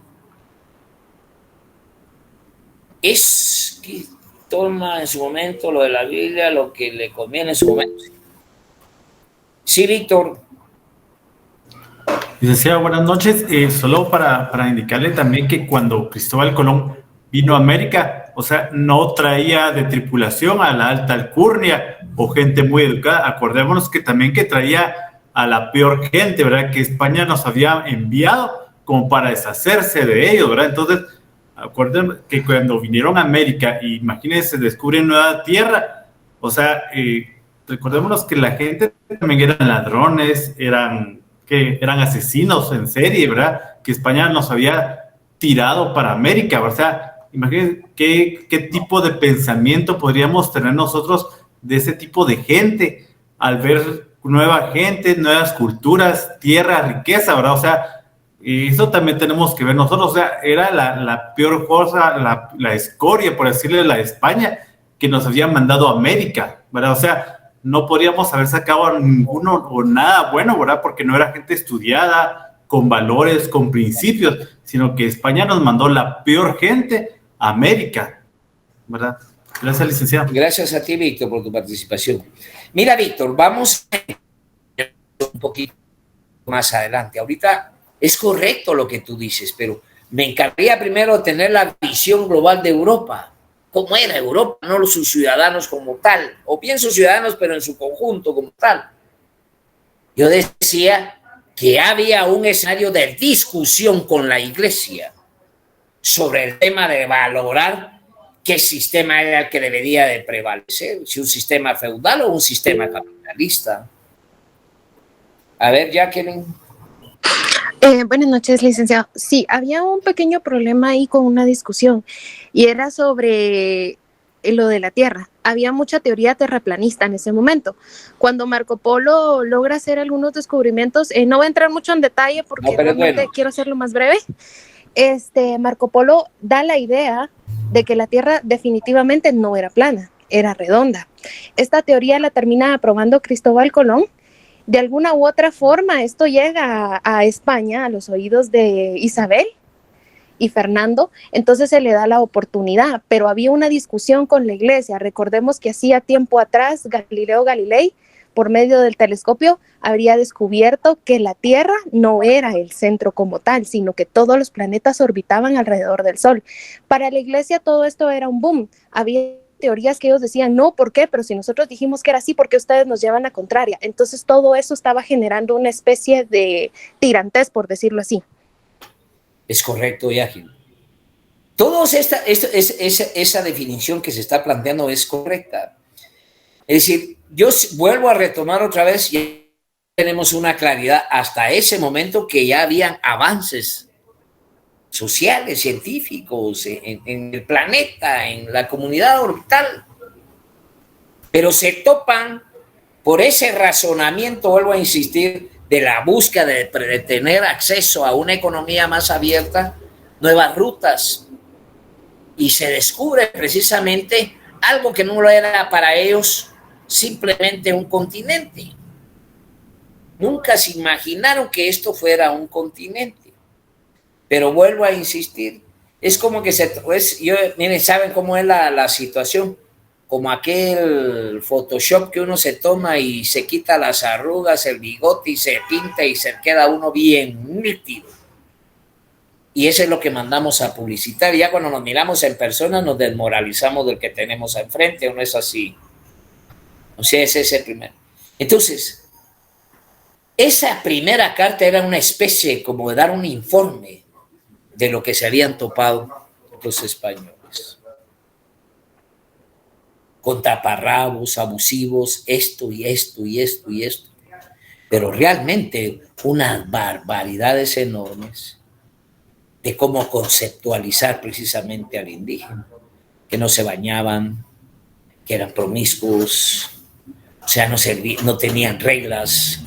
Es que toma en su momento lo de la Biblia, lo que le conviene en su momento. Sí, Víctor. Licenciado, buenas noches. Solo para indicarle también que cuando Cristóbal Colón vino a América, o sea, no traía de tripulación a la alta alcurnia o gente muy educada. Acordémonos que también que traía a la peor gente, ¿verdad? Que España nos había enviado como para deshacerse de ellos, ¿verdad? Entonces, acuérdense que cuando vinieron a América, imagínense, descubren nueva tierra, o sea, recordémonos que la gente también eran ladrones, eran asesinos en serie, ¿verdad? Que España nos había tirado para América, o sea, imagínense qué tipo de pensamiento podríamos tener nosotros de ese tipo de gente al ver nueva gente, nuevas culturas, tierra, riqueza, ¿verdad? O sea, y eso también tenemos que ver nosotros, o sea, era la peor cosa, la escoria, por decirle, la de España, que nos había mandado a América, ¿verdad? O sea, no podríamos haber sacado ninguno o nada bueno, ¿verdad? Porque no era gente estudiada, con valores, con principios, sino que España nos mandó la peor gente a América, ¿verdad? Gracias, licenciado. Gracias a ti, Víctor, por tu participación. Mira, Víctor, vamos un poquito más adelante. Ahorita es correcto lo que tú dices, pero me encantaría primero tener la visión global de Europa. ¿Cómo era Europa? No sus ciudadanos como tal, o bien sus ciudadanos, pero en su conjunto como tal. Yo decía que había un escenario de discusión con la Iglesia sobre el tema de valorar qué sistema era el que debería de prevalecer, si un sistema feudal o un sistema capitalista. A ver, Jacqueline. Buenas noches, licenciado. Sí, había un pequeño problema ahí con una discusión y era sobre lo de la Tierra. Había mucha teoría terraplanista en ese momento. Cuando Marco Polo logra hacer algunos descubrimientos, no voy a entrar mucho en detalle porque realmente quiero hacerlo más breve. Marco Polo da la idea de que la Tierra definitivamente no era plana, era redonda. Esta teoría la termina aprobando Cristóbal Colón. De alguna u otra forma, esto llega a España, a los oídos de Isabel y Fernando, entonces se le da la oportunidad, pero había una discusión con la Iglesia. Recordemos que hacía tiempo atrás Galileo Galilei, por medio del telescopio, habría descubierto que la Tierra no era el centro como tal, sino que todos los planetas orbitaban alrededor del Sol. Para la Iglesia todo esto era un boom. Había teorías que ellos decían, no, ¿por qué? Pero si nosotros dijimos que era así, ¿por qué ustedes nos llevan la contraria? Entonces todo eso estaba generando una especie de tirantez, por decirlo así. Es correcto, Yagin. Esa definición que se está planteando es correcta. Es decir, yo vuelvo a retomar otra vez, ya tenemos una claridad hasta ese momento que ya habían avances sociales, científicos, en el planeta, en la comunidad orbital, pero se topan por ese razonamiento, vuelvo a insistir, de la búsqueda de tener acceso a una economía más abierta, nuevas rutas, y se descubre precisamente algo que no era para ellos simplemente un continente. Nunca se imaginaron que esto fuera un continente. Pero vuelvo a insistir, es como que miren, ¿saben cómo es la situación? Como aquel Photoshop que uno se toma y se quita las arrugas, el bigote y se pinta y se queda uno bien nítido. Y eso es lo que mandamos a publicitar. Ya cuando nos miramos en persona nos desmoralizamos del que tenemos enfrente, ¿o no es así? O sea, ese es el primero. Entonces, esa primera carta era una especie como de dar un informe de lo que se habían topado los españoles. Con taparrabos, abusivos, esto y esto y esto y esto. Pero realmente unas barbaridades enormes de cómo conceptualizar precisamente al indígena, que no se bañaban, que eran promiscuos, o sea, no tenían reglas,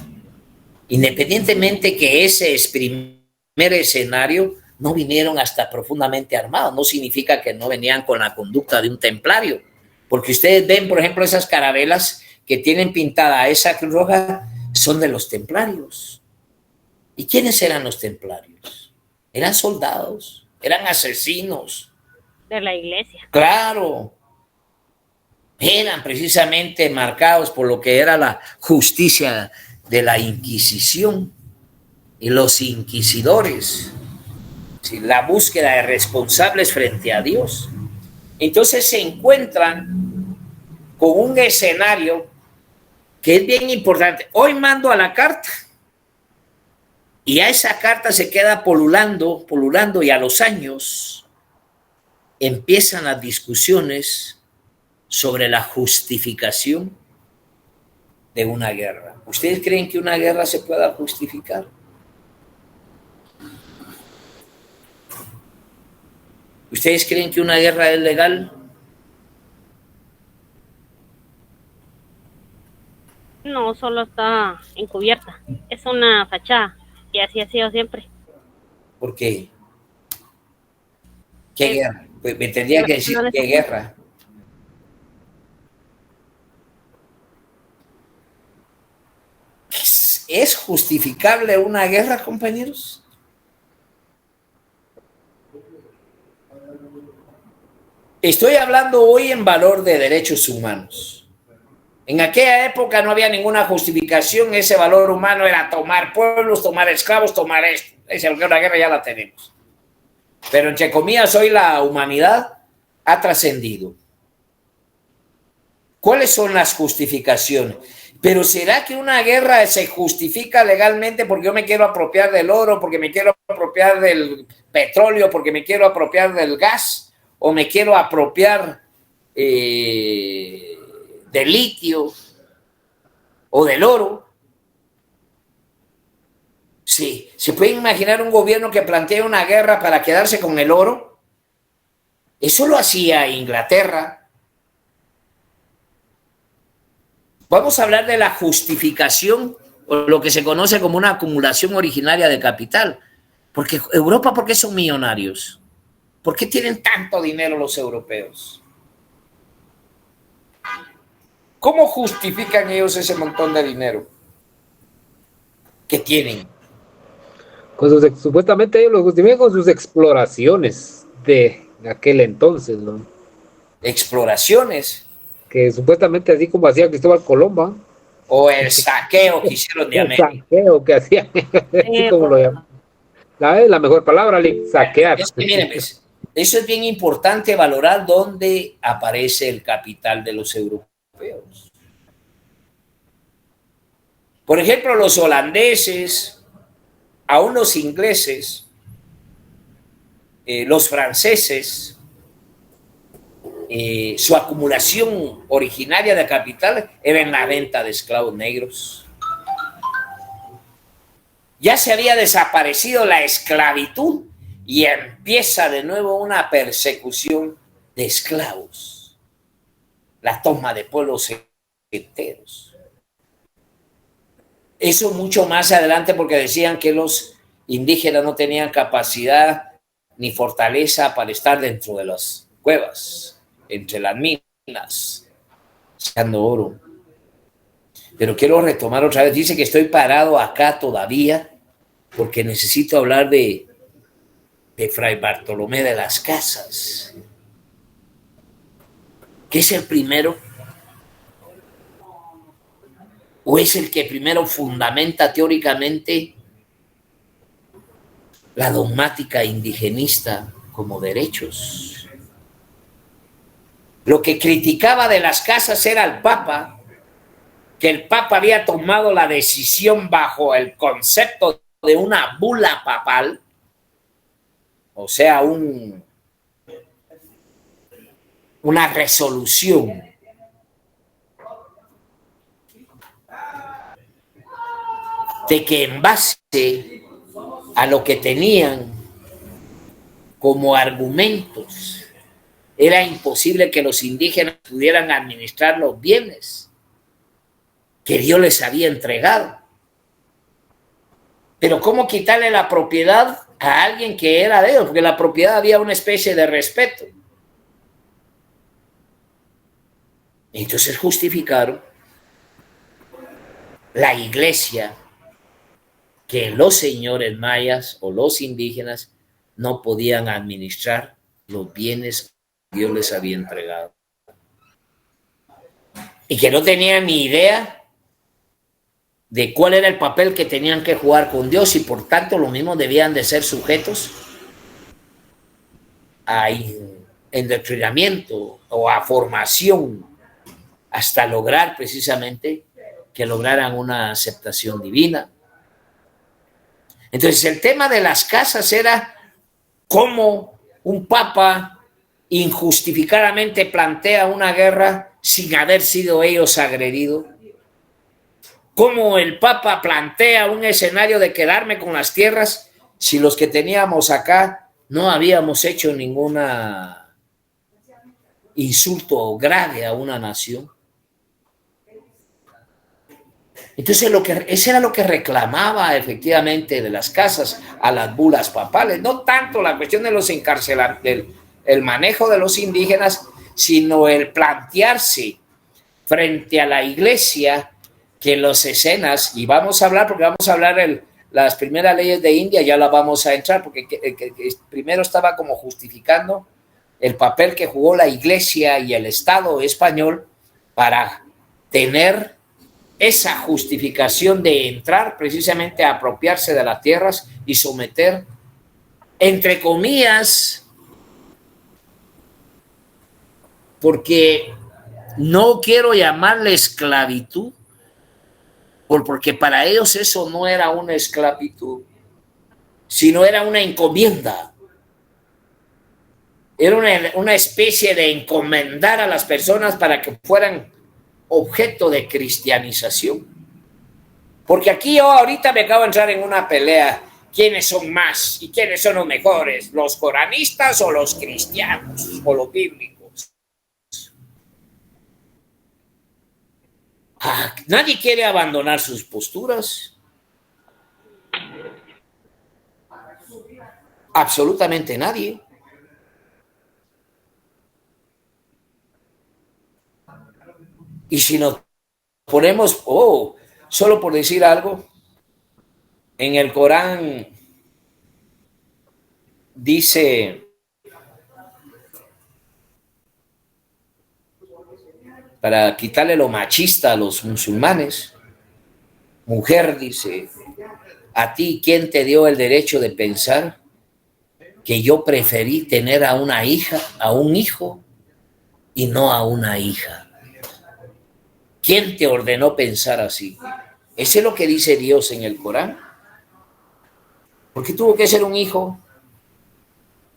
independientemente que ese primer escenario no vinieron hasta profundamente armados, no significa que no venían con la conducta de un templario, porque ustedes ven, por ejemplo, esas carabelas que tienen pintada esa cruz roja, son de los templarios. ¿Y quiénes eran los templarios? Eran soldados, eran asesinos. De la iglesia. Claro. Eran precisamente marcados por lo que era la justicia de la Inquisición y los inquisidores. ¿Sí? La búsqueda de responsables frente a Dios. Entonces se encuentran con un escenario que es bien importante. Hoy mando a la carta. Y a esa carta se queda polulando, y a los años empiezan las discusiones sobre la justificación de una guerra. ¿Ustedes creen que una guerra se pueda justificar? ¿Ustedes creen que una guerra es legal? No, solo está encubierta. Es una fachada. Y así ha sido siempre. ¿Por qué? ¿Qué guerra? Pues me tendría que decir qué guerra. ¿Es justificable una guerra, compañeros? Estoy hablando hoy en valor de derechos humanos. En aquella época no había ninguna justificación, ese valor humano era tomar pueblos, tomar esclavos, tomar esto. Una guerra ya la tenemos. Pero entre comillas, hoy la humanidad ha trascendido. ¿Cuáles son las justificaciones? Pero ¿será que una guerra se justifica legalmente porque yo me quiero apropiar del oro, porque me quiero apropiar del petróleo, porque me quiero apropiar del gas, o me quiero apropiar del litio o del oro? Sí, ¿se puede imaginar un gobierno que plantea una guerra para quedarse con el oro? Eso lo hacía Inglaterra. Vamos a hablar de la justificación, o lo que se conoce como una acumulación originaria de capital. Porque Europa, ¿por qué son millonarios? ¿Por qué tienen tanto dinero los europeos? ¿Cómo justifican ellos ese montón de dinero que tienen? Supuestamente ellos lo justifican con sus exploraciones de aquel entonces, ¿no? Exploraciones. Que supuestamente así como hacía Cristóbal Colón, ¿va? O el saqueo que hicieron de América. El saqueo que hacían, así como lo llaman. La mejor palabra, saquear. Es que miren, pues, Eso es bien importante, valorar dónde aparece el capital de los europeos. Por ejemplo, los holandeses, aún los ingleses, los franceses, su acumulación originaria de capital era en la venta de esclavos negros. Ya se había desaparecido la esclavitud y empieza de nuevo una persecución de esclavos, la toma de pueblos enteros. Eso mucho más adelante, porque decían que los indígenas no tenían capacidad ni fortaleza para estar dentro de las cuevas, entre las minas, sacando oro. Pero quiero retomar otra vez. Dice que estoy parado acá todavía porque necesito hablar de Fray Bartolomé de las Casas, que es el primero, o es el que primero fundamenta teóricamente la dogmática indigenista como derechos. Lo que criticaba de las casas era el Papa, que el Papa había tomado la decisión bajo el concepto de una bula papal, o sea, una resolución de que en base a lo que tenían como argumentos era imposible que los indígenas pudieran administrar los bienes que Dios les había entregado. Pero ¿cómo quitarle la propiedad a alguien que era de ellos? Porque la propiedad había una especie de respeto. Entonces justificaron la iglesia que los señores mayas o los indígenas no podían administrar los bienes que Dios les había entregado. Y que no tenían ni idea de cuál era el papel que tenían que jugar con Dios, y por tanto lo mismo debían de ser sujetos a endoctrinamiento o a formación hasta lograr precisamente que lograran una aceptación divina. Entonces el tema de las casas era cómo un papa injustificadamente plantea una guerra sin haber sido ellos agredidos. Cómo el Papa plantea un escenario de quedarme con las tierras si los que teníamos acá no habíamos hecho ningún insulto grave a una nación. Entonces eso era lo que reclamaba efectivamente de las casas a las bulas papales, no tanto la cuestión de los el manejo de los indígenas, sino el plantearse frente a la iglesia que las escenas, y vamos a hablar, porque vamos a hablar las primeras leyes de India, ya las vamos a entrar, porque primero estaba como justificando el papel que jugó la iglesia y el Estado español para tener esa justificación de entrar precisamente a apropiarse de las tierras y someter, entre comillas, porque no quiero llamarle esclavitud, porque para ellos eso no era una esclavitud, sino era una encomienda. Era una especie de encomendar a las personas para que fueran objeto de cristianización. Porque aquí yo ahorita me acabo de entrar en una pelea. ¿Quiénes son más y quiénes son los mejores? ¿Los coranistas o los cristianos o los bíblicos? Nadie quiere abandonar sus posturas. Absolutamente nadie. Y si nos ponemos, solo por decir algo, en el Corán dice, para quitarle lo machista a los musulmanes, mujer, dice, a ti, ¿quién te dio el derecho de pensar que yo preferí tener a una hija, a un hijo y no a una hija. ¿Quién te ordenó pensar así? Eso es lo que dice Dios en el Corán. ¿Por qué tuvo que ser un hijo?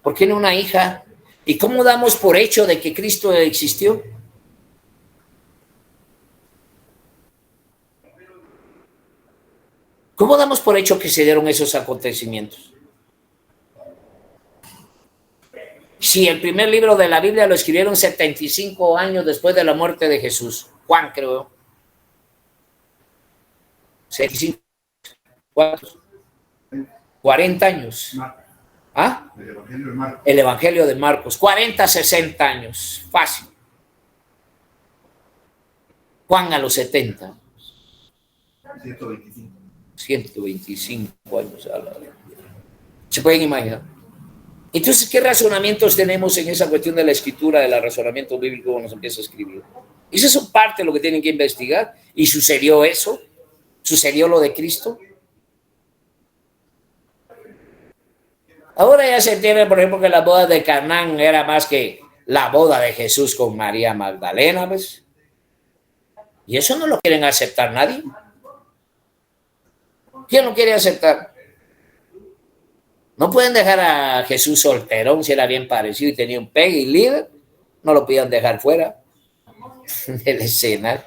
¿Por qué no una hija? ¿Y cómo damos por hecho de que Cristo existió? ¿Cómo damos por hecho que se dieron esos acontecimientos? Si el primer libro de la Biblia lo escribieron 75 años después de la muerte de Jesús. Juan, creo. 75. ¿Cuántos? 40 años. ¿Ah? El Evangelio de Marcos. 40, 60 años. Fácil. Juan a los 70. 125 años. ¿Se pueden imaginar? Entonces, ¿qué razonamientos tenemos en esa cuestión de la escritura, del razonamiento bíblico cuando se empieza a escribir? Eso es parte de lo que tienen que investigar. ¿Y sucedió eso? ¿Sucedió lo de Cristo? Ahora ya se entiende, por ejemplo, que la boda de Canaán era más que la boda de Jesús con María Magdalena, pues. Y eso no lo quieren aceptar nadie. ¿Quién lo quiere aceptar? No pueden dejar a Jesús solterón si era bien parecido y tenía un pegue y líder. No lo podían dejar fuera del escenario.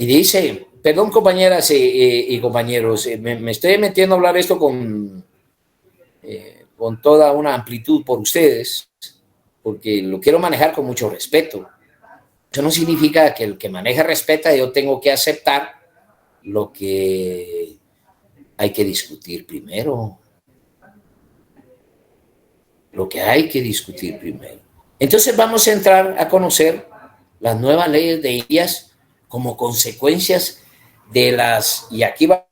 Y dice, perdón compañeras y compañeros, me estoy metiendo a hablar esto con toda una amplitud por ustedes, porque lo quiero manejar con mucho respeto. Eso no significa que el que maneja respeta, yo tengo que aceptar lo que hay que discutir primero. Lo que hay que discutir primero. Entonces vamos a entrar a conocer las nuevas leyes de Indias como consecuencias de las... Y aquí vamos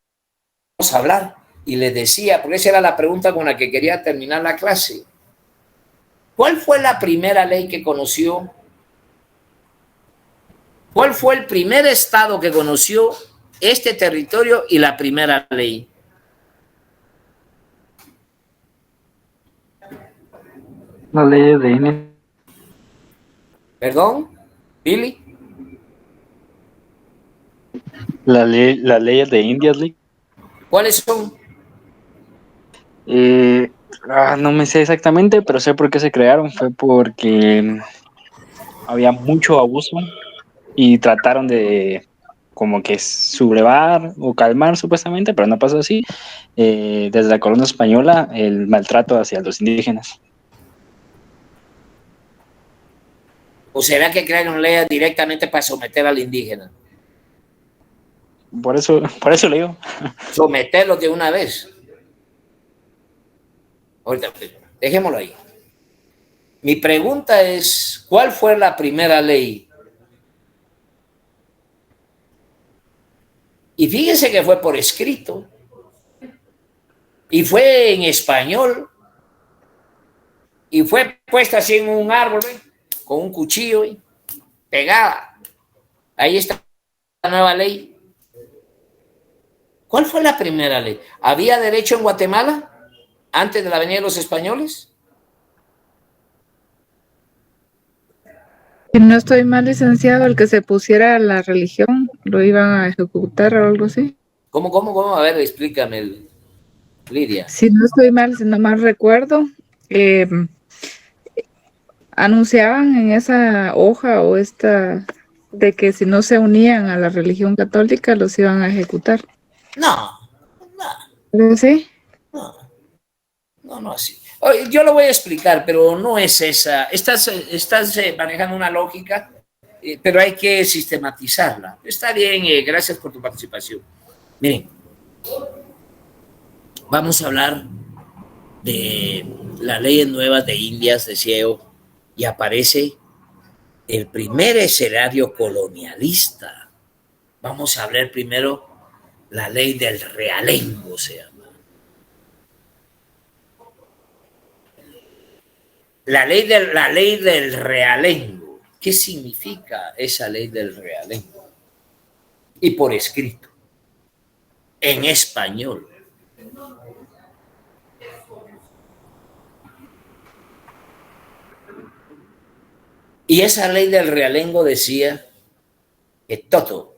a hablar. Y les decía, porque esa era la pregunta con la que quería terminar la clase. ¿Cuál fue la primera ley que conoció? ¿Cuál fue el primer estado que conoció este territorio y la primera ley? La ley de India. ¿Perdón? ¿Billy? Las leyes de Indias, Lee. ¿Cuáles son? No me sé exactamente, pero sé por qué se crearon. Fue porque había mucho abuso y trataron de como que sublevar o calmar supuestamente, pero no pasó así. Desde la corona española, el maltrato hacia los indígenas. ¿O será que crearon leyes directamente para someter al indígena? Por eso le digo. Someterlos de una vez. Ahorita, dejémoslo ahí. Mi pregunta es, ¿cuál fue la primera ley? Y fíjense que fue por escrito. Y fue en español. Y fue puesta así en un árbol, ¿eh? Con un cuchillo, ¿eh? Pegada. Ahí está la nueva ley. ¿Cuál fue la primera ley? ¿Había derecho en Guatemala antes de la venida de los españoles? Si no estoy mal, licenciado, el que se pusiera la religión lo iban a ejecutar o algo así. ¿Cómo? A ver, explícame, Lidia. Si no estoy mal, si no mal recuerdo, anunciaban en esa hoja o esta de que si no se unían a la religión católica los iban a ejecutar. No. ¿Sí? No así. Yo lo voy a explicar, pero no es esa. Estás manejando una lógica, pero hay que sistematizarla. Está bien, gracias por tu participación. Miren, vamos a hablar de las leyes nuevas de Indias, decía yo, y aparece el primer escenario colonialista. Vamos a hablar primero la ley del realengo, se llama. La ley del realengo. ¿Qué significa esa ley del realengo? Y por escrito, en español. Y esa ley del realengo decía que todo,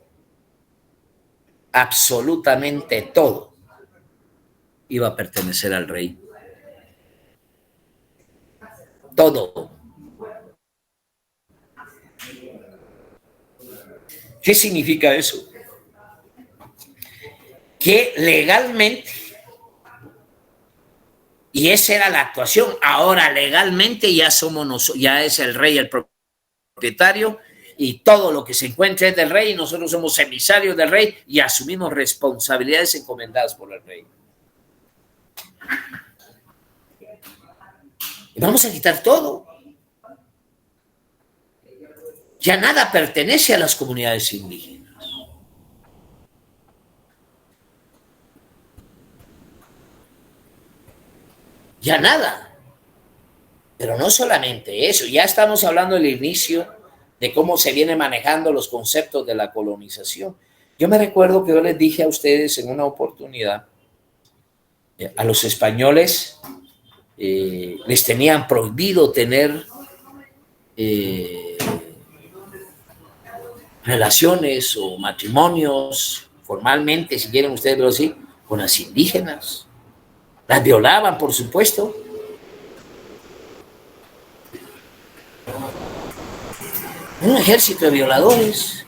absolutamente todo, iba a pertenecer al rey. Todo. ¿Qué significa eso? Que legalmente, y esa era la actuación, ahora legalmente ya ya es el rey el propietario, y todo lo que se encuentra es del rey, y nosotros somos emisarios del rey y asumimos responsabilidades encomendadas por el rey. Y vamos a quitar todo. Ya nada pertenece a las comunidades indígenas. Ya nada. Pero no solamente eso, ya estamos hablando del inicio de cómo se vienen manejando los conceptos de la colonización. Yo me recuerdo que yo les dije a ustedes en una oportunidad, a los españoles les tenían prohibido tener relaciones o matrimonios formalmente, si quieren ustedes verlo así, con las indígenas. Las violaban, por supuesto. Un ejército de violadores.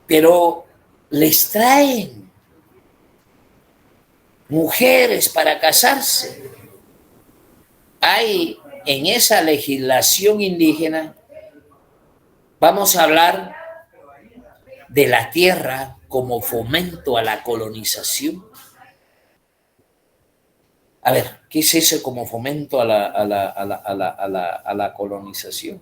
Pero les traen mujeres para casarse. Hay en esa legislación indígena, vamos a hablar de la tierra como fomento a la colonización. A ver, ¿qué es eso como fomento a la colonización?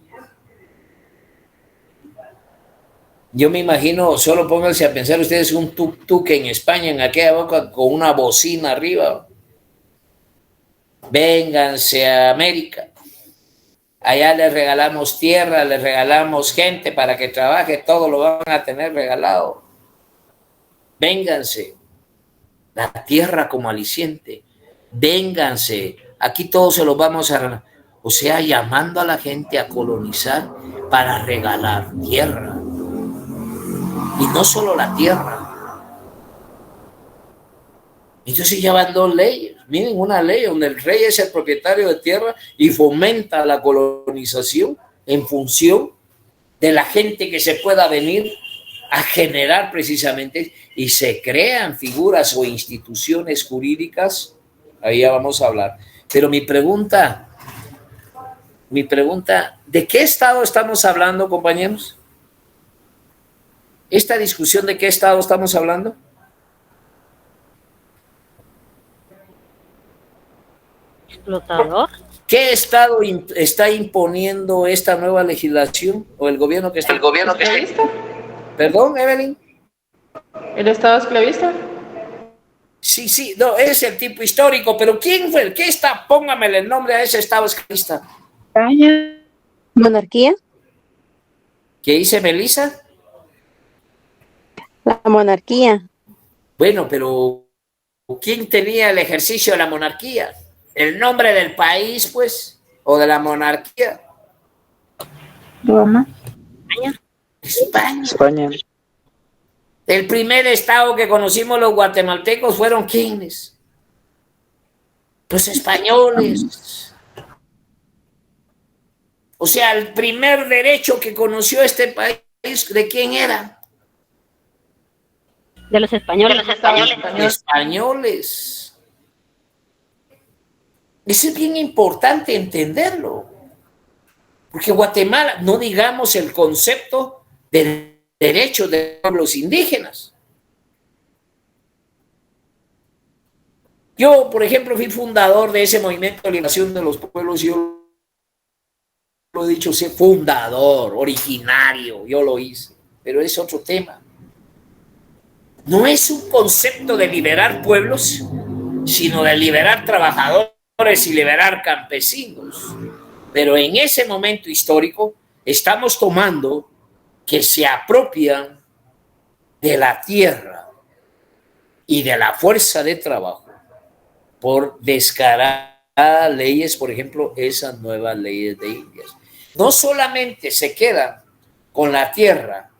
Yo me imagino, solo pónganse a pensar ustedes un tuk-tuk en España, en aquella época, con una bocina arriba. Vénganse a América. Allá les regalamos tierra, les regalamos gente para que trabaje, todo lo van a tener regalado. Vénganse. La tierra como aliciente. Vénganse. Aquí todos se los vamos a... O sea, llamando a la gente a colonizar para regalar tierra. Y no solo la tierra. Entonces ya van dos leyes. Miren, una ley donde el rey es el propietario de tierra y fomenta la colonización en función de la gente que se pueda venir a generar precisamente, y se crean figuras o instituciones jurídicas. Ahí ya vamos a hablar. Pero mi pregunta, ¿de qué estado estamos hablando, compañeros? ¿Esta discusión de qué estado estamos hablando? Explotador. ¿Qué estado está imponiendo esta nueva legislación o el gobierno que está? ¿El gobierno que está? ¿Perdón, Evelyn? ¿El estado esclavista? Sí, no, es el tipo histórico, pero ¿quién fue? ¿Qué está? Póngamele el nombre a ese estado esclavista. ¿Monarquía? ¿Qué dice Melissa? La monarquía. Bueno, pero ¿quién tenía el ejercicio de la monarquía? ¿El nombre del país, pues? ¿O de la monarquía? Roma. España. El primer estado que conocimos los guatemaltecos fueron ¿quiénes? Los españoles. O sea, el primer derecho que conoció este país, ¿de quién era? De los españoles. Españoles. Eso es bien importante entenderlo. Porque Guatemala, no digamos el concepto de derechos de pueblos indígenas. Yo, por ejemplo, fui fundador de ese movimiento de liberación de los pueblos. Yo lo he dicho, soy fundador, originario, yo lo hice. Pero es otro tema. No es un concepto de liberar pueblos, sino de liberar trabajadores y liberar campesinos. Pero en ese momento histórico estamos tomando que se apropian de la tierra y de la fuerza de trabajo por descaradas leyes, por ejemplo, esas nuevas leyes de Indias. No solamente se quedan con la tierra,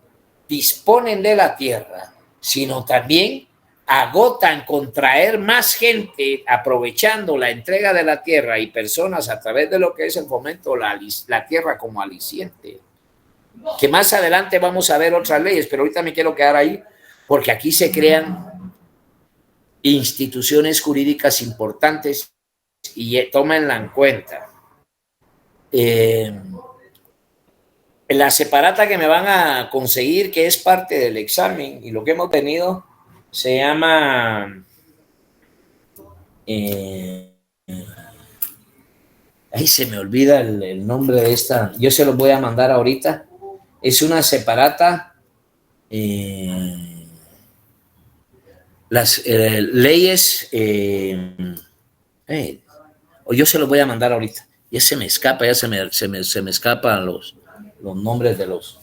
disponen de la tierra, sino también agotan con traer más gente aprovechando la entrega de la tierra y personas a través de lo que es el fomento, la tierra como aliciente. Que más adelante vamos a ver otras leyes, pero ahorita me quiero quedar ahí porque aquí se crean instituciones jurídicas importantes y tómenla en cuenta. La separata que me van a conseguir, que es parte del examen y lo que hemos tenido, se llama ahí se me olvida el nombre de esta, yo se los voy a mandar ahorita. Es una separata, las leyes, o yo se los voy a mandar ahorita. Ya se me escapa, ya se me escapan los nombres de los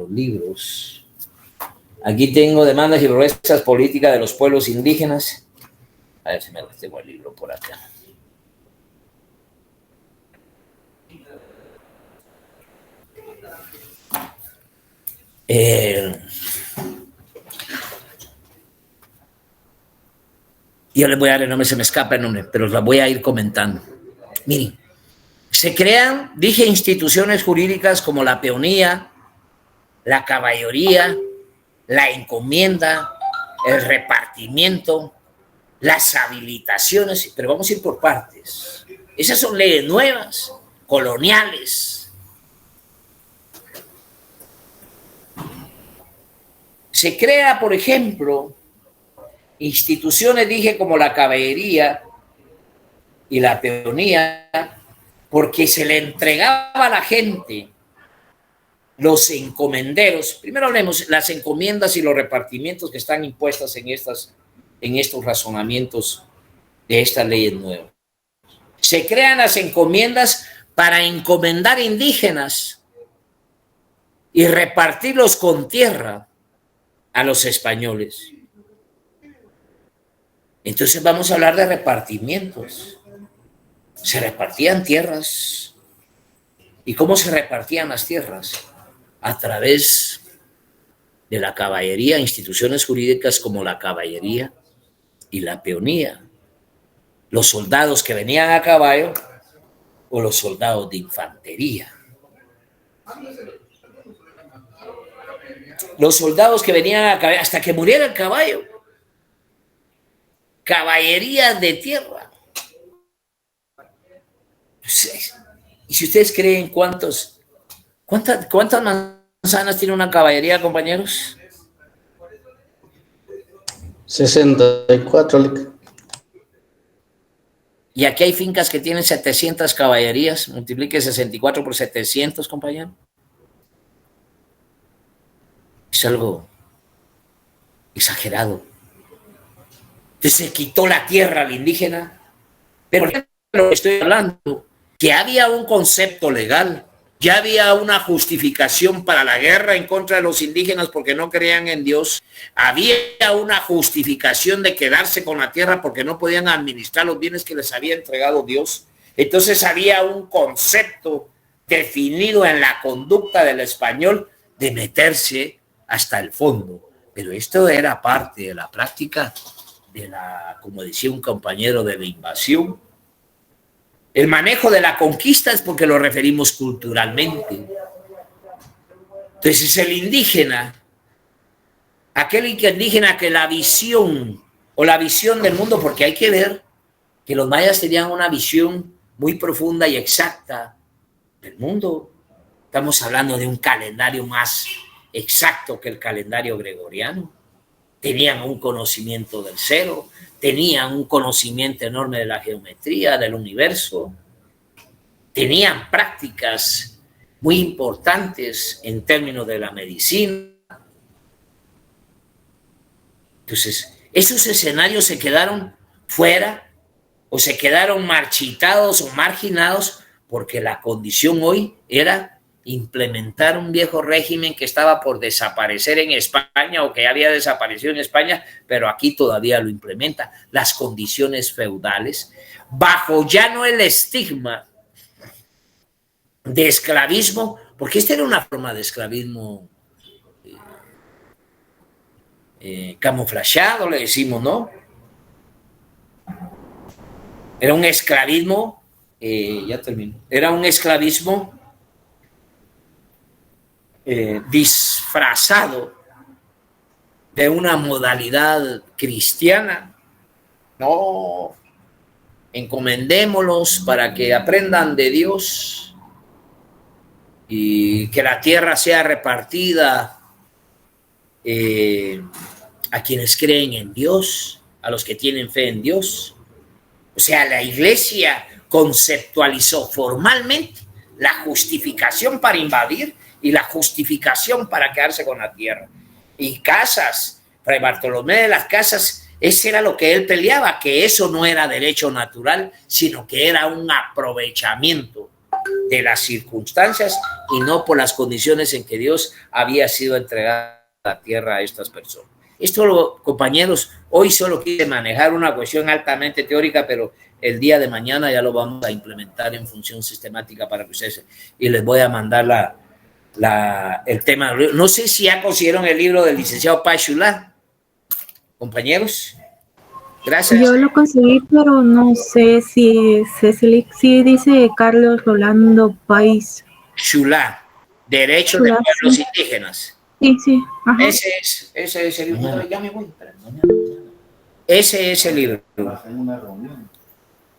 libros. Aquí tengo demandas y protestas políticas de los pueblos indígenas. A ver si me tengo el libro por acá. Yo les voy a dar el nombre, se me escapa el nombre, pero las voy a ir comentando. Miren, se crean, dije, instituciones jurídicas como la peonía, la caballería, la encomienda, el repartimiento, las habilitaciones, pero vamos a ir por partes. Esas son leyes nuevas, coloniales. Se crea, por ejemplo, instituciones, dije, como la caballería y la peonía, porque se le entregaba a la gente los encomenderos. Primero hablemos las encomiendas y los repartimientos que están impuestas en estos razonamientos de estas leyes nuevas. Se crean las encomiendas para encomendar indígenas y repartirlos con tierra a los españoles. Entonces vamos a hablar de repartimientos. Se repartían tierras. ¿Y cómo se repartían las tierras? A través de la caballería, instituciones jurídicas como la caballería y la peonía. Los soldados que venían a caballo o los soldados de infantería. Los soldados que venían a caballo hasta que muriera el caballo. Caballería de tierra. Y si ustedes creen cuántas manzanas tiene una caballería, compañeros? 64. Y aquí hay fincas que tienen 700 caballerías. Multiplique 64 por 700, compañero. Es algo exagerado. Entonces se quitó la tierra al indígena. Pero lo que estoy hablando, que había un concepto legal, ya había una justificación para la guerra en contra de los indígenas porque no creían en Dios, había una justificación de quedarse con la tierra porque no podían administrar los bienes que les había entregado Dios. Entonces había un concepto definido en la conducta del español de meterse hasta el fondo. Pero esto era parte de la práctica de la, como decía un compañero, de la invasión. El manejo de la conquista es porque lo referimos culturalmente. Entonces es el indígena, aquel indígena que la visión o la visión del mundo, porque hay que ver que los mayas tenían una visión muy profunda y exacta del mundo. Estamos hablando de un calendario más exacto que el calendario gregoriano. Tenían un conocimiento del cero, tenían un conocimiento enorme de la geometría, del universo, tenían prácticas muy importantes en términos de la medicina. Entonces, esos escenarios se quedaron fuera o se quedaron marchitados o marginados porque la condición hoy era implementar un viejo régimen que estaba por desaparecer en España o que había desaparecido en España, pero aquí todavía lo implementa, las condiciones feudales, bajo ya no el estigma de esclavismo, porque esta era una forma de esclavismo camuflajeado, le decimos, ¿no? Era un esclavismo, ya termino, era un esclavismo disfrazado de una modalidad cristiana. No, encomendémoslos para que aprendan de Dios y que la tierra sea repartida a quienes creen en Dios, a los que tienen fe en Dios. O sea, la iglesia conceptualizó formalmente la justificación para invadir y la justificación para quedarse con la tierra. Y Casas, Fray Bartolomé de las Casas, ese era lo que él peleaba, que eso no era derecho natural, sino que era un aprovechamiento de las circunstancias y no por las condiciones en que Dios había sido entregada la tierra a estas personas. Esto, compañeros, hoy solo quise manejar una cuestión altamente teórica, pero el día de mañana ya lo vamos a implementar en función sistemática para que ustedes, y les voy a mandar el tema. No sé si ya consiguieron el libro del licenciado Pachula, compañeros. Gracias. Yo lo conseguí, pero no sé si dice Carlos Rolando País. Chulá, Derechos de Pueblos Indígenas. Sí. Ajá. Ese es el libro. Ya me voy. Ese es el libro.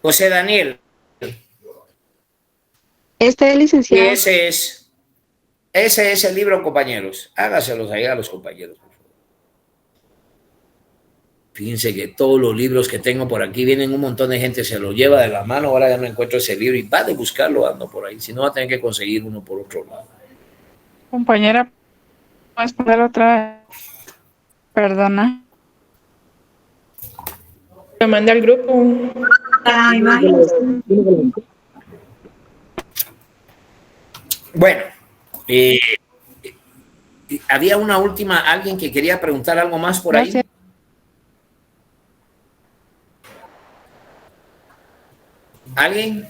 José Daniel. Este es licenciado. Ese es el libro, compañeros. Hágaselos ahí a los compañeros, por favor. Fíjense que todos los libros que tengo por aquí vienen un montón de gente, se lo lleva de la mano. Ahora ya no encuentro ese libro y va de buscarlo, ando por ahí. Si no, va a tener que conseguir uno por otro lado. Compañera, ¿puedes poner otra? Perdona. Lo mandé al grupo. Ay, Bueno, había una última, alguien que quería preguntar algo más por ahí. ¿Alguien?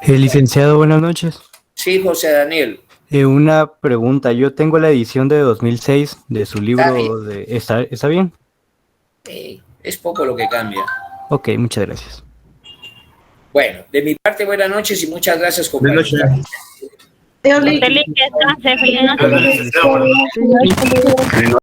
Licenciado, buenas noches. Sí, José Daniel. Una pregunta. Yo tengo la edición de 2006 de su libro. ¿Está bien? Es poco lo que cambia. Ok, muchas gracias. Bueno, de mi parte, buenas noches y muchas gracias, compañeros. Feliz noche.